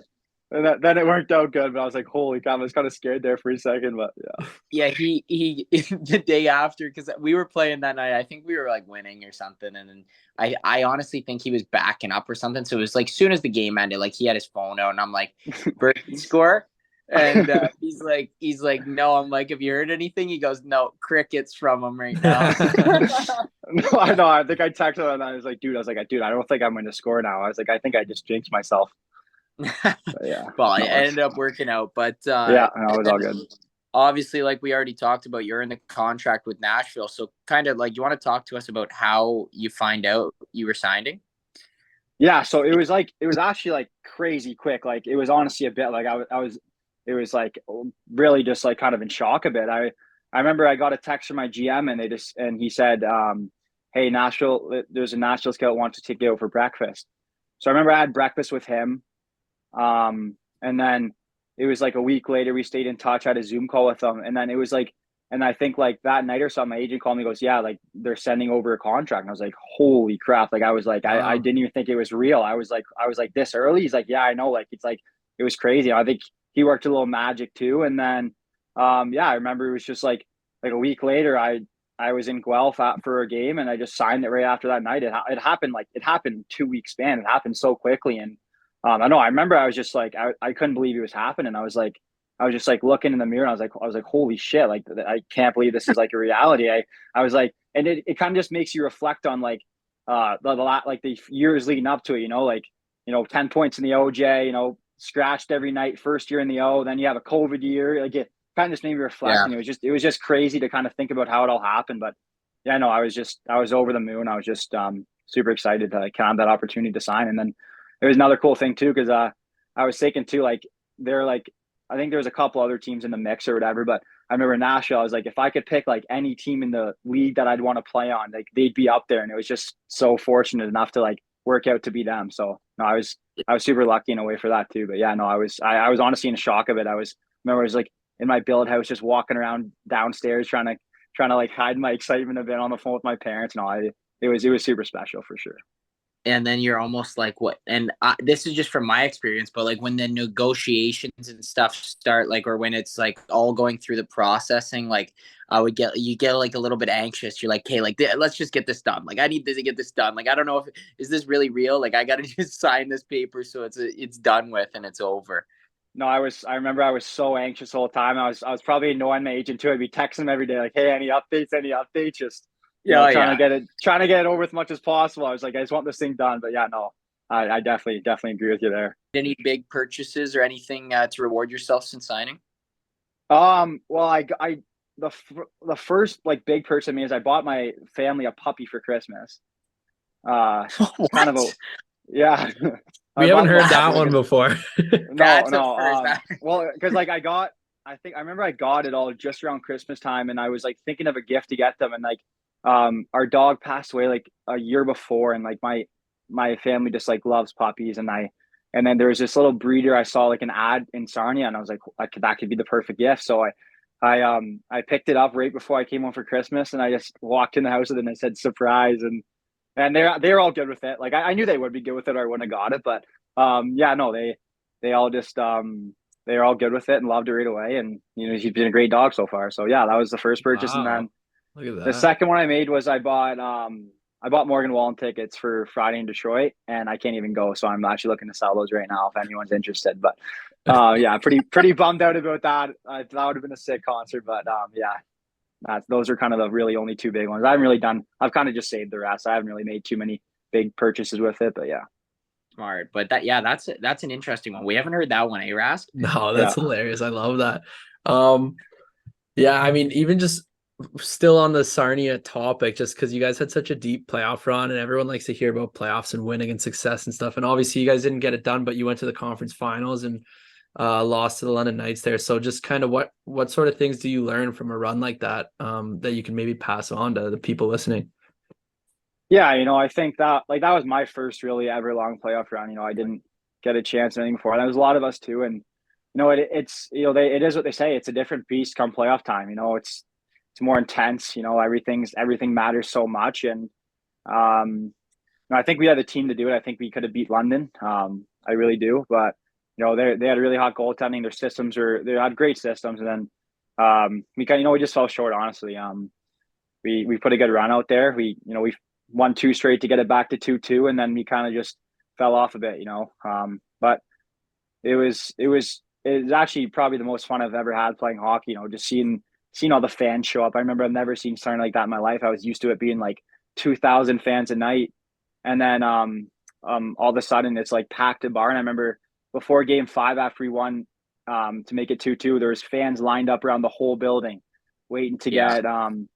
And then it worked out good, but I was like, holy cow, I was kind of scared there for a second, but yeah. Yeah, he the day after, because we were playing that night. I think we were like winning or something, and then I honestly think he was backing up or something. So it was like soon as the game ended, like he had his phone out, and I'm like, "Birdie score," and he's like, "No." I'm like, "Have you heard anything?" He goes, "No, crickets from him right now." No, I know. I think I texted him and I was like, dude, I don't think I'm going to score now. I was like, I think I just jinxed myself. But yeah, Well, it no, ended up working out, but yeah, no, it was all good. obviously, like we already talked about, you're in the contract with Nashville. So kind of like, you want to talk to us about how you find out you were signing? Yeah, so it was actually like crazy quick. Like it was honestly a bit like I was it was like really just like kind of in shock a bit. I remember I got a text from my GM and he said, hey, Nashville, there's a Nashville scout wants to take you out for breakfast. So I remember I had breakfast with him. And then it was like a week later, we stayed in touch. I had a Zoom call with them. And then it was like, and I think like that night or something, my agent called me and goes, yeah, like they're sending over a contract. And I was like, holy crap. Like I was like, I Wow. didn't even think it was real. I was like this early. He's like, yeah, I know. Like, it's like, it was crazy. I think he worked a little magic too. And then, yeah, I remember it was just like a week later, I was in Guelph for a game and I just signed it right after that night. It happened like it happened 2 week span. It happened so quickly. And I know I remember I was just like I couldn't believe it was happening. I was just like looking in the mirror and I was like, holy shit, like I can't believe this is like a reality. I was like, and it kind of just makes you reflect on like like the years leading up to it, 10 points in the OJ, scratched every night, first year in the O, then you have a COVID year. Like it kind of just made me reflect Yeah. and it was just crazy to kind of think about how it all happened. But yeah, no, I was over the moon. I was just super excited to like have that opportunity to sign. And then there was another cool thing too, because I was thinking too, like they're like I think there was a couple other teams in the mix or whatever, but I remember Nashville. I was like, if I could pick like any team in the league that I'd want to play on, like they'd be up there. And it was just so fortunate enough to like work out to be them. So no, I was super lucky in a way for that too. But yeah, no, I was honestly in shock of it. Remember I was like in my build house, just walking around downstairs trying to like hide my excitement a bit on the phone with my parents. No, it was super special for sure. And then you're almost like, what? And this is just from my experience, but like when the negotiations and stuff start, like, or when it's like all going through the processing, like you get like a little bit anxious. You're like, hey, like let's just get this done. Like I need to get this done. Like I don't know if is this really real. Like I got to just sign this paper so it's done with and it's over. No, I remember I was so anxious the whole time. I was probably annoying my agent too. I'd be texting him every day, like, hey, any updates, any updates? Just, Yeah, yeah. trying to get it over as much as possible. I was like, I just want this thing done. But yeah, no, I definitely agree with you there. Any big purchases or anything to reward yourself since signing? Well, the first like big purchase I mean is I bought my family a puppy for Christmas. Kind of a What? yeah. We I haven't bought heard them that one before. no, That's a no. first. Well, because like I remember I got it all just around Christmas time, and I was like thinking of a gift to get them, and like, our dog passed away like a year before, and like my family just like loves puppies, and then there was this little breeder I saw like an ad in Sarnia, and I was like, that could be the perfect gift. So I picked it up right before I came home for Christmas, and I just walked in the house with it and it said surprise, and they're all good with it. Like I knew they would be good with it, or I wouldn't have got it. But yeah, no, they all just they're all good with it and loved it right away. And he's been a great dog so far. So yeah, that was the first purchase. And Wow. then Look at the that. second one I made was I bought Morgan Wallen tickets for Friday in Detroit, and I can't even go. So I'm actually looking to sell those right now if anyone's interested. But yeah, pretty bummed out about that. That would have been a sick concert, but yeah, those are kind of the really only two big ones. I've kind of just saved the rest. I haven't really made too many big purchases with it, but yeah. Smart, but that's an interesting one. We haven't heard that one, eh, Rask? No, Yeah. that's hilarious. I love that. Um, yeah, I mean, even just still on the Sarnia topic, just because you guys had such a deep playoff run and everyone likes to hear about playoffs and winning and success and stuff. And obviously you guys didn't get it done, but you went to the conference finals and lost to the London Knights there. So just kind of what sort of things do you learn from a run like that that you can maybe pass on to the people listening? Yeah, I think that like that was my first really ever long playoff run. I didn't get a chance or anything before. And there was a lot of us too. And it's it is what they say. It's a different beast come playoff time. It's more intense. Everything matters so much. And I think we had the team to do it. I think we could have beat London. I really do. But they had a really hot goaltending. They had great systems, and then we kind of we just fell short, honestly. We put a good run out there. We won 2 straight to get it back to 2-2, and then we kind of just fell off a bit. But it was actually probably the most fun I've ever had playing hockey. Just seeing all the fans show up. I remember I've never seen something like that in my life. I was used to it being like 2,000 fans a night, and then all of a sudden it's like packed a bar. And I remember before Game 5, after we won to make it 2-2, there was fans lined up around the whole building waiting to get in.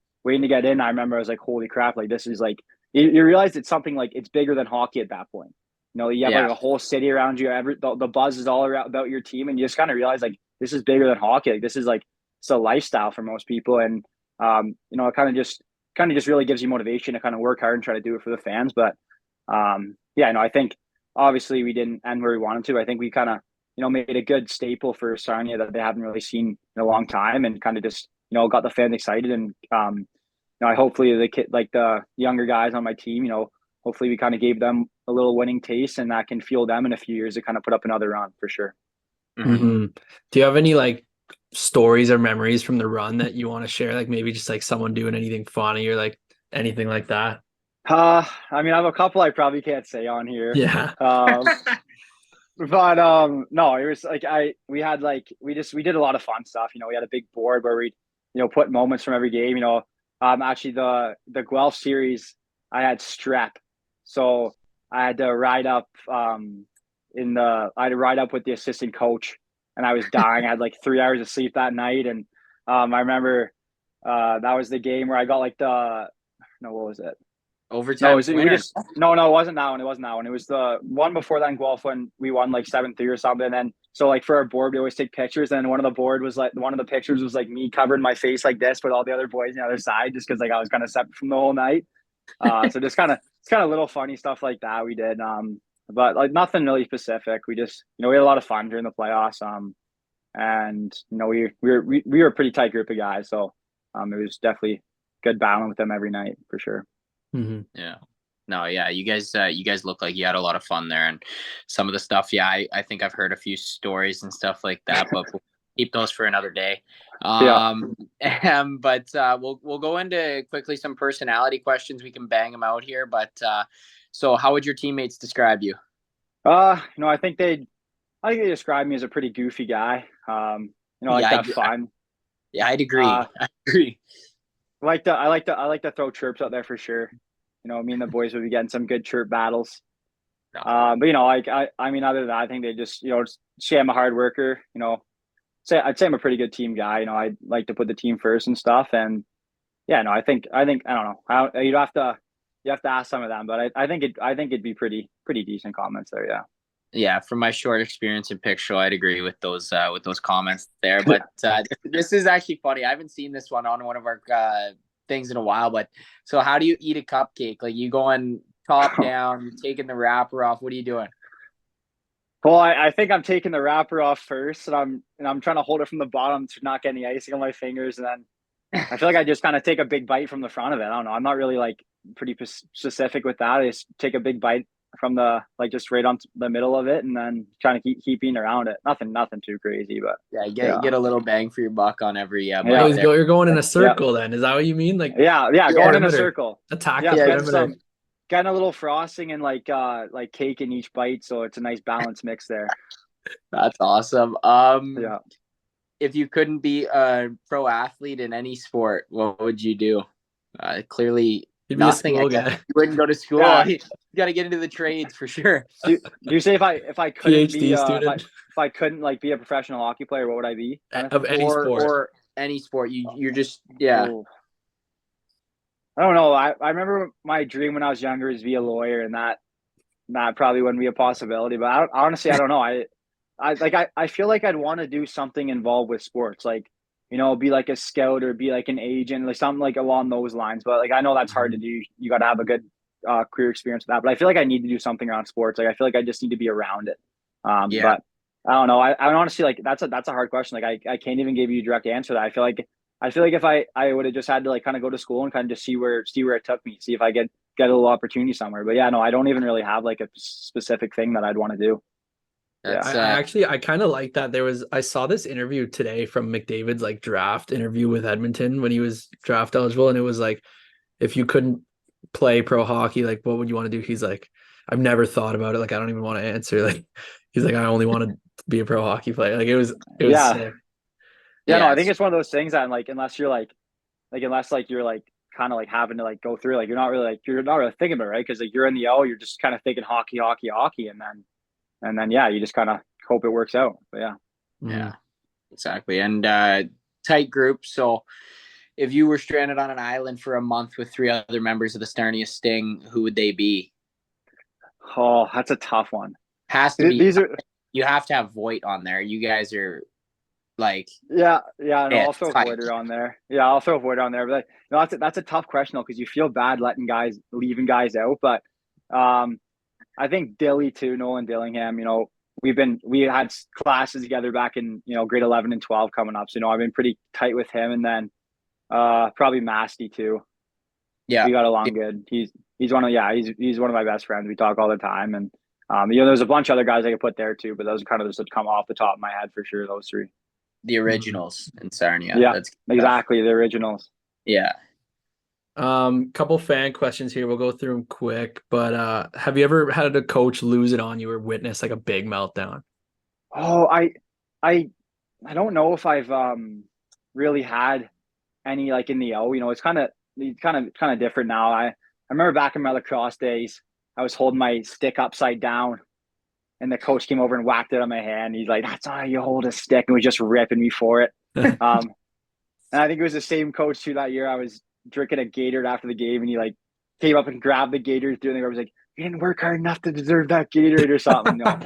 I remember I was like, holy crap, like this is like you realize it's something like it's bigger than hockey at that point. You have like a whole city around you. The buzz is all around about your team, and you just kind of realize like this is bigger than hockey. Like this is like it's a lifestyle for most people, and it kind of just really gives you motivation to kind of work hard and try to do it for the fans. But I think obviously we didn't end where we wanted to. I think we kind of made a good staple for Sarnia that they haven't really seen in a long time, and kind of just got the fans excited. And hopefully the younger guys on my team, hopefully we kind of gave them a little winning taste, and that can fuel them in a few years to kind of put up another run for sure. Mm-hmm. Do you have any like stories or memories from the run that you want to share? Like maybe just like someone doing anything funny or like anything like that? I have a couple I probably can't say on here. Yeah. But no, it was like we did a lot of fun stuff. We had a big board where we put moments from every game. Actually the Guelph series, I had strep, so I had to ride up with the assistant coach, and I was dying. I had like 3 hours of sleep that night, and I remember that was the game where I got like what was it? Overtime. No, it wasn't that one. It wasn't that one. It was the one before that in Guelph when we won like 7-3 or something. And then so like for our board, we always take pictures. And one of the pictures was like me covering my face like this with all the other boys on the other side, just because like I was kind of separate from the whole night. So just kind of little funny stuff like that we did. But like nothing really specific. We just we had a lot of fun during the playoffs. And we were a pretty tight group of guys. So it was definitely good battling with them every night for sure. Mm-hmm. Yeah. No, yeah, you guys look like you had a lot of fun there, and some of the stuff, I think I've heard a few stories and stuff like that, but we'll keep those for another day. But we'll go into quickly some personality questions. We can bang them out here, but so how would your teammates describe you? I think they describe me as a pretty goofy guy. Fun. I'd agree. I agree. I like to throw chirps out there for sure. Me and the boys would be getting some good chirp battles. But other than that, I think they just say I'm a hard worker. I'd say I'm a pretty good team guy. I like to put the team first and stuff. And I think I don't know. You have to ask some of them, but I think it'd be pretty decent comments there. Yeah. Yeah, from my short experience in Picture, I'd agree with those comments there. But this is actually funny. I haven't seen this one on one of our things in a while. But so, how do you eat a cupcake? Like you going top down, you're taking the wrapper off. What are you doing? Well, I think I'm taking the wrapper off first, and I'm trying to hold it from the bottom to not get any icing on my fingers, and then I feel like I just kind of take a big bite from the front of it. I don't know. I'm not really like pretty specific with that. I just take a big bite from the just right on the middle of it, and then trying to keep eating around it. Nothing too crazy, but get a little bang for your buck on every You're going in a circle then. Is that what you mean? Like going in a circle. Attack getting a little frosting and like cake in each bite, so it's a nice balanced mix there. That's awesome. If you couldn't be a pro athlete in any sport, what would you do? Clearly you'd be nothing. You wouldn't go to school. Yeah. You got to get into the trades for sure. Do you say if I couldn't PhD be student? If I couldn't be a professional hockey player, what would I be? Of any sport or any sport? You're just I don't know. I remember my dream when I was younger was to be a lawyer, and that probably wouldn't be a possibility. But honestly, I don't know. I feel like I'd want to do something involved with sports, like be like a scout or be like an agent, like something like along those lines. But like I know that's hard to do. You got to have a good career experience with that. But I feel like I need to do something around sports. Like I feel like I just need to be around it. But I don't know. I honestly that's a hard question. Like I can't even give you a direct answer to that. I feel like if I would have just had to like kind of go to school and kind of just see where it took me, see if I get a little opportunity somewhere. But I don't even really have like a specific thing that I'd want to do. That's I kind of like that. I saw this interview today from McDavid's like draft interview with Edmonton when he was draft eligible, and it was like, if you couldn't play pro hockey, like what would you want to do? He's like, I've never thought about it. Like I don't even want to answer. Like he's like, I only want to be a pro hockey player. Like it was Yeah. sick. Yeah, no, yeah, I think it's one of those things that like unless you're unless like you're like kind of like having to like go through you're not really thinking about it, right? Because like you're in the O, you're just kind of thinking hockey, and then yeah, you just kind of hope it works out. But yeah. yeah, exactly. And tight group. So if you were stranded on an island for a month with 3 other members of the Sarnia Sting, who would they be? Oh, that's a tough one. Has to be. These are You have to have Voigt on there. You guys are like yeah. No, I'll throw tight. Voider on there. Yeah, I'll throw Voider on there. But like, no, that's a tough question though because you feel bad leaving guys out. But I think Dilly too, Nolan Dillingham. You know, we had classes together back in grade 11 and 12 coming up. So I've been pretty tight with him, and then probably Masty too. Yeah, we got along good. He's one of my best friends. We talk all the time, and there's a bunch of other guys I could put there too, but those are kind of just come off the top of my head for sure. Those 3. The originals in Sarnia. Yeah, that's exactly the originals. Yeah. Couple fan questions here. We'll go through them quick. But have you ever had a coach lose it on you or witness like a big meltdown? Oh, I don't know if I've really had any like in the O. It's kind of different now. I remember back in my lacrosse days, I was holding my stick upside down, and the coach came over and whacked it on my hand. He's like, "That's not how you hold a stick," and was just ripping me for it. And I think it was the same coach too that year. I was drinking a Gatorade after the game, and he like came up and grabbed the Gatorade through, and I was like, "You didn't work hard enough to deserve that Gatorade or something." No,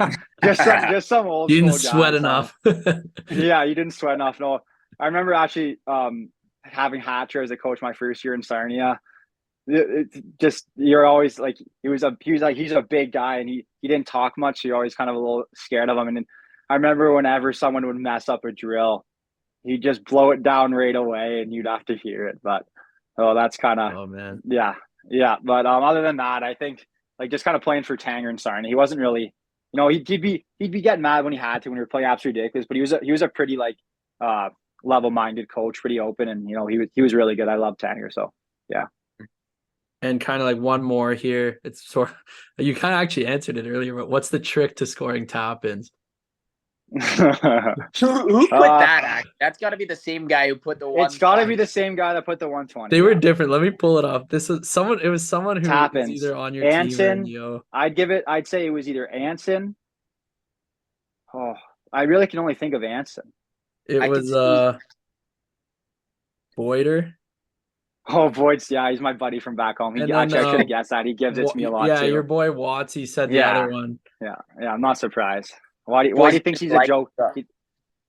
just some old. You didn't sweat enough. Yeah, you didn't sweat enough. No, I remember actually having Hatcher as a coach my first year in Sarnia. You're always like he's a big guy, and he didn't talk much, so you're always kind of a little scared of him. And then I remember whenever someone would mess up a drill, he'd just blow it down right away, and you'd have to hear it. But that's kind of man, yeah. But other than that, I think like just kind of playing for Tanger and Sarnia, he wasn't really, he'd be getting mad when he had to when we were playing absolutely ridiculous, but he was a pretty like level-minded coach, pretty open, and he was really good. I love Tanger, so yeah. And kind of like one more here. It's sort of, you kind of actually answered it earlier, but what's the trick to scoring tap-ins? Who put that? That's got to be the same guy who put the one. It's got to be the same guy that put the 120. They were different. Let me pull it up. It was someone who was either on your Anson, team or I'd say it was either Anson. Oh, I really can only think of Anson. It was Boyder. Oh, Voigt's, yeah, he's my buddy from back home. I should have guessed that. He gives it to me a lot too. Yeah, your boy Watts, he said the other one. Yeah, I'm not surprised. Why do you think he's a joke?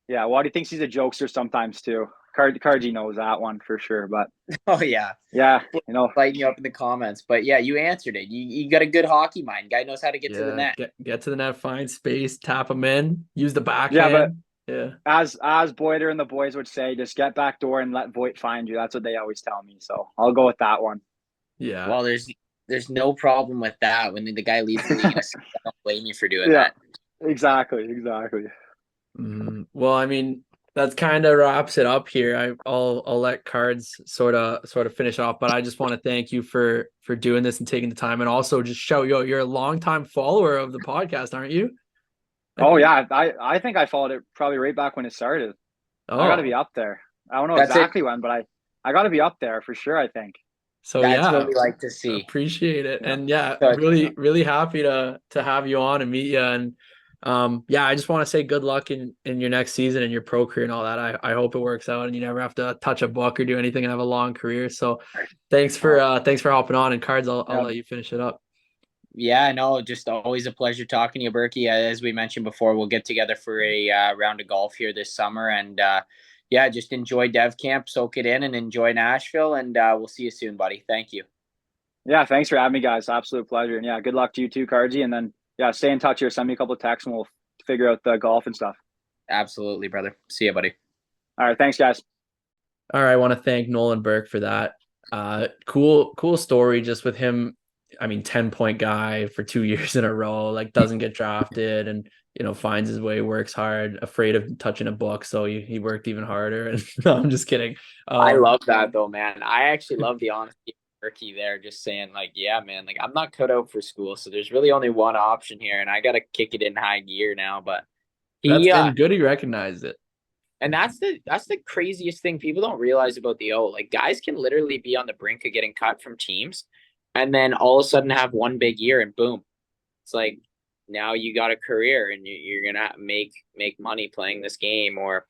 Yeah, why do you think he's a jokester sometimes too? Cardsy knows that one for sure, but oh yeah, lighting you up in the comments. But yeah, you answered it. You got a good hockey mind. Guy knows how to get to the net. Get to the net, find space, tap them in, use the backhand. Yeah, but as Boyder and the boys would say, just get back door and let Voigt find you. That's what they always tell me. So I'll go with that one. Yeah. Well, there's no problem with that when the guy leads the league. I don't blame you for doing that. Exactly. Well, I mean, that kind of wraps it up here. I'll let Cards sort of finish off, but I just want to thank you for doing this and taking the time, and also just show you're a longtime follower of the podcast, aren't you? I think I followed it probably right back when it started. I got to be up there. I don't know exactly when, but I got to be up there for sure, I think. So that's what we like to see. Appreciate it. And really, really happy to have you on and meet you. And I just want to say good luck in your next season and your pro career and all that. I hope it works out and you never have to touch a book or do anything and have a long career. So thanks for hopping on, and Cards, I'll let you finish it up. Yeah, no, just always a pleasure talking to you, Berkey. As we mentioned before, we'll get together for a round of golf here this summer, and just enjoy Dev Camp, soak it in, and enjoy Nashville, and we'll see you soon, buddy. Thank you. Yeah, thanks for having me, guys. Absolute pleasure, and good luck to you too, Cardsy, and then stay in touch here. Send me a couple of texts, and we'll figure out the golf and stuff. Absolutely, brother. See you, buddy. All right, thanks, guys. All right, I want to thank Nolan Burke for that. Cool story just with him. I mean, 10-point guy for 2 years in a row, like doesn't get drafted and finds his way, works hard, afraid of touching a book, so he worked even harder. And no, I'm just kidding. I love that though, man. I actually love the honesty of Ricky there, just saying like, yeah, man, like I'm not cut out for school, so there's really only one option here, and I got to kick it in high gear now. But That's he and good he recognized it. and that's the craziest thing people don't realize about the O. Like guys can literally be on the brink of getting cut from teams, and then all of a sudden have one big year, and boom, it's like now you got a career and you're gonna make money playing this game, or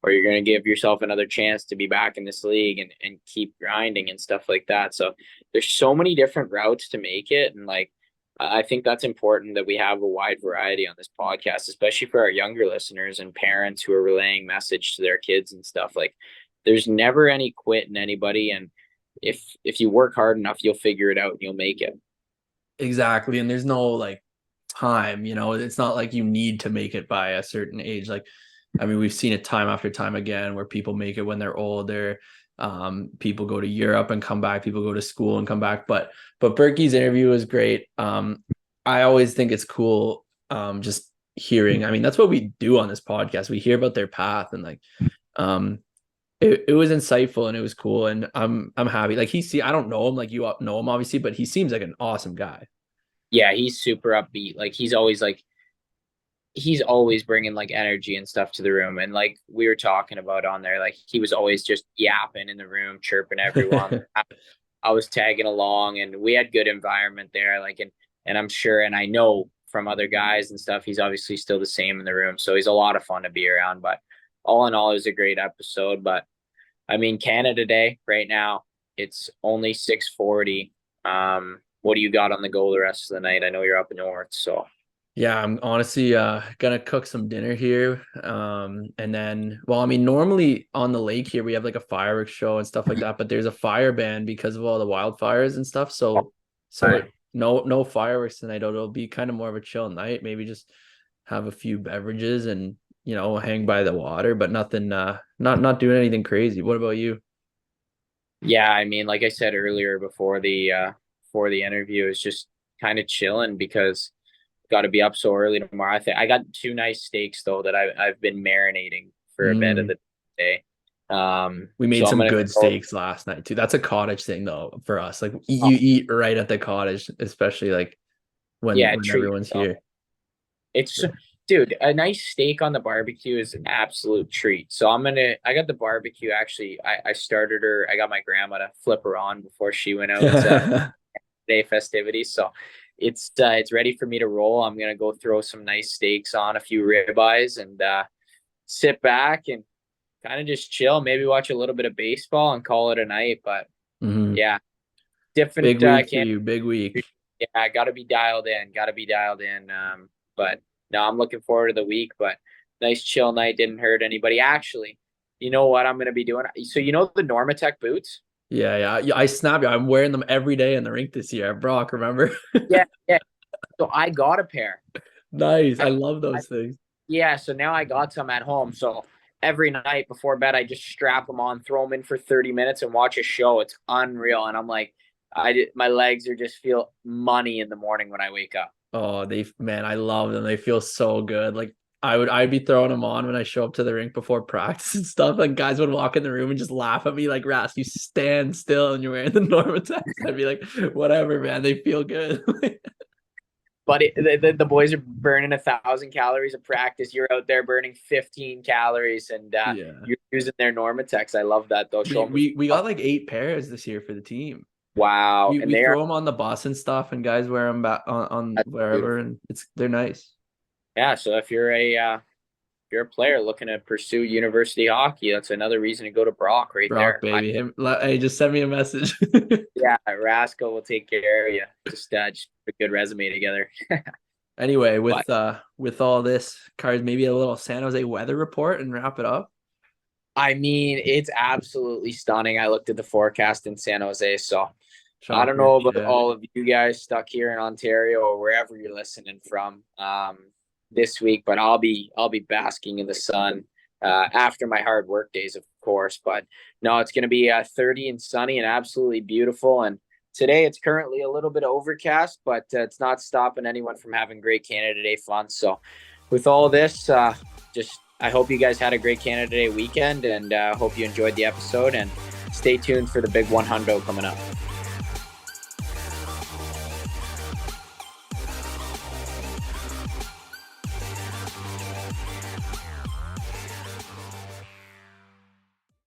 you're gonna give yourself another chance to be back in this league and keep grinding and stuff like that. So there's so many different routes to make it, and like I think that's important that we have a wide variety on this podcast, especially for our younger listeners and parents who are relaying message to their kids and stuff. Like there's never any quit in anybody, and if you work hard enough, you'll figure it out and you'll make it. Exactly. And there's no like time, it's not like you need to make it by a certain age. Like, I mean, we've seen it time after time again where people make it when they're older. People go to Europe and come back, people go to school and come back. But Berkey's interview was great. I always think it's cool, just hearing. I mean, that's what we do on this podcast. We hear about their path, and like it was insightful and it was cool, and I'm happy. Like I don't know him like you know him obviously, but he seems like an awesome guy. Yeah, he's super upbeat. He's always bringing like energy and stuff to the room. And like we were talking about on there, like he was always just yapping in the room, chirping everyone. I was tagging along, and we had good environment there. Like, and I'm sure, and I know from other guys and stuff, he's obviously still the same in the room. So he's a lot of fun to be around. But all in all, it was a great episode. But I mean, Canada Day right now, it's only 6:40. What do you got on the go the rest of the night? I know you're up north, so Yeah, I'm honestly gonna cook some dinner here. And then, well, I mean, normally on the lake here we have like a fireworks show and stuff like that, but there's a fire ban because of all the wildfires and stuff. So no fireworks tonight. It'll be kind of more of a chill night. Maybe just have a few beverages and hang by the water, but nothing not doing anything crazy. What about you? yeah. I mean, like I said earlier before the interview, is just kind of chilling because got to be up so early tomorrow. I think I got two nice steaks though that I've been marinating for a bit of Mm. the day. We So made I'm some gonna good go. steaks last night too. That's a cottage thing though for us. Like Oh, you eat right at the cottage, especially like when yeah, when treat everyone's yourself. here. It's dude, a nice steak on the barbecue is an absolute treat. So I got the barbecue actually. I started her. I got my grandma to flip her on before she went out to day festivities. So it's ready for me to roll. I'm gonna go throw some nice steaks on, a few ribeyes, and sit back and kind of just chill. Maybe watch a little bit of baseball and call it a night. But Mhm. yeah, different. Big week for Can't. you. Big week. Yeah, I got to be dialed in. Got to be dialed in. But no, I'm looking forward to the week. But nice chill night. Didn't hurt anybody. Actually, you know what I'm gonna be doing? So you know the Normatec boots? Yeah. I snap you. I'm wearing them every day in the rink this year. Brock, remember? Yeah, yeah. So I got a pair. Nice. I, I love I those things. Yeah, so now I got some at home. So every night before bed, I just strap them on, throw them in for 30 minutes, and watch a show. It's unreal. And I'm like, my legs are just feel money in the morning when I wake up. Oh, man, I love them. They feel so good. Like I'd be throwing them on when I show up to the rink before practice and stuff. Like guys would walk in the room and just laugh at me like, Rask, you stand still and you're wearing the Normatex. I'd be like, whatever, man. They feel good. But the boys are burning 1,000 calories of practice. You're out there burning 15 calories, and Yeah. you're using their Normatex. I love that. They'll show We them. we we got like 8 pairs this year for the team. Wow, We and we they are throw them on the bus and stuff, and guys wear them back on that's wherever, beautiful. and they're nice. Yeah, so if you're a player looking to pursue university hockey, that's another reason to go to Brock right Brock, there. baby, hey, just send me a message. Yeah, Rascal will take care of you. Just put a good resume together. Anyway, But with all this, Cards, maybe a little San Jose weather report and wrap it up. I mean, it's absolutely stunning. I looked at the forecast in San Jose, so I don't Shocker. know about Yeah. all of you guys stuck here in Ontario or wherever you're listening from this week, but I'll be basking in the sun after my hard work days, of course. But no, it's going to be 30 and sunny and absolutely beautiful. And today it's currently a little bit overcast, but it's not stopping anyone from having great Canada Day fun. So with all this, just I hope you guys had a great Canada Day weekend, and hope you enjoyed the episode. And stay tuned for the big 100 coming up.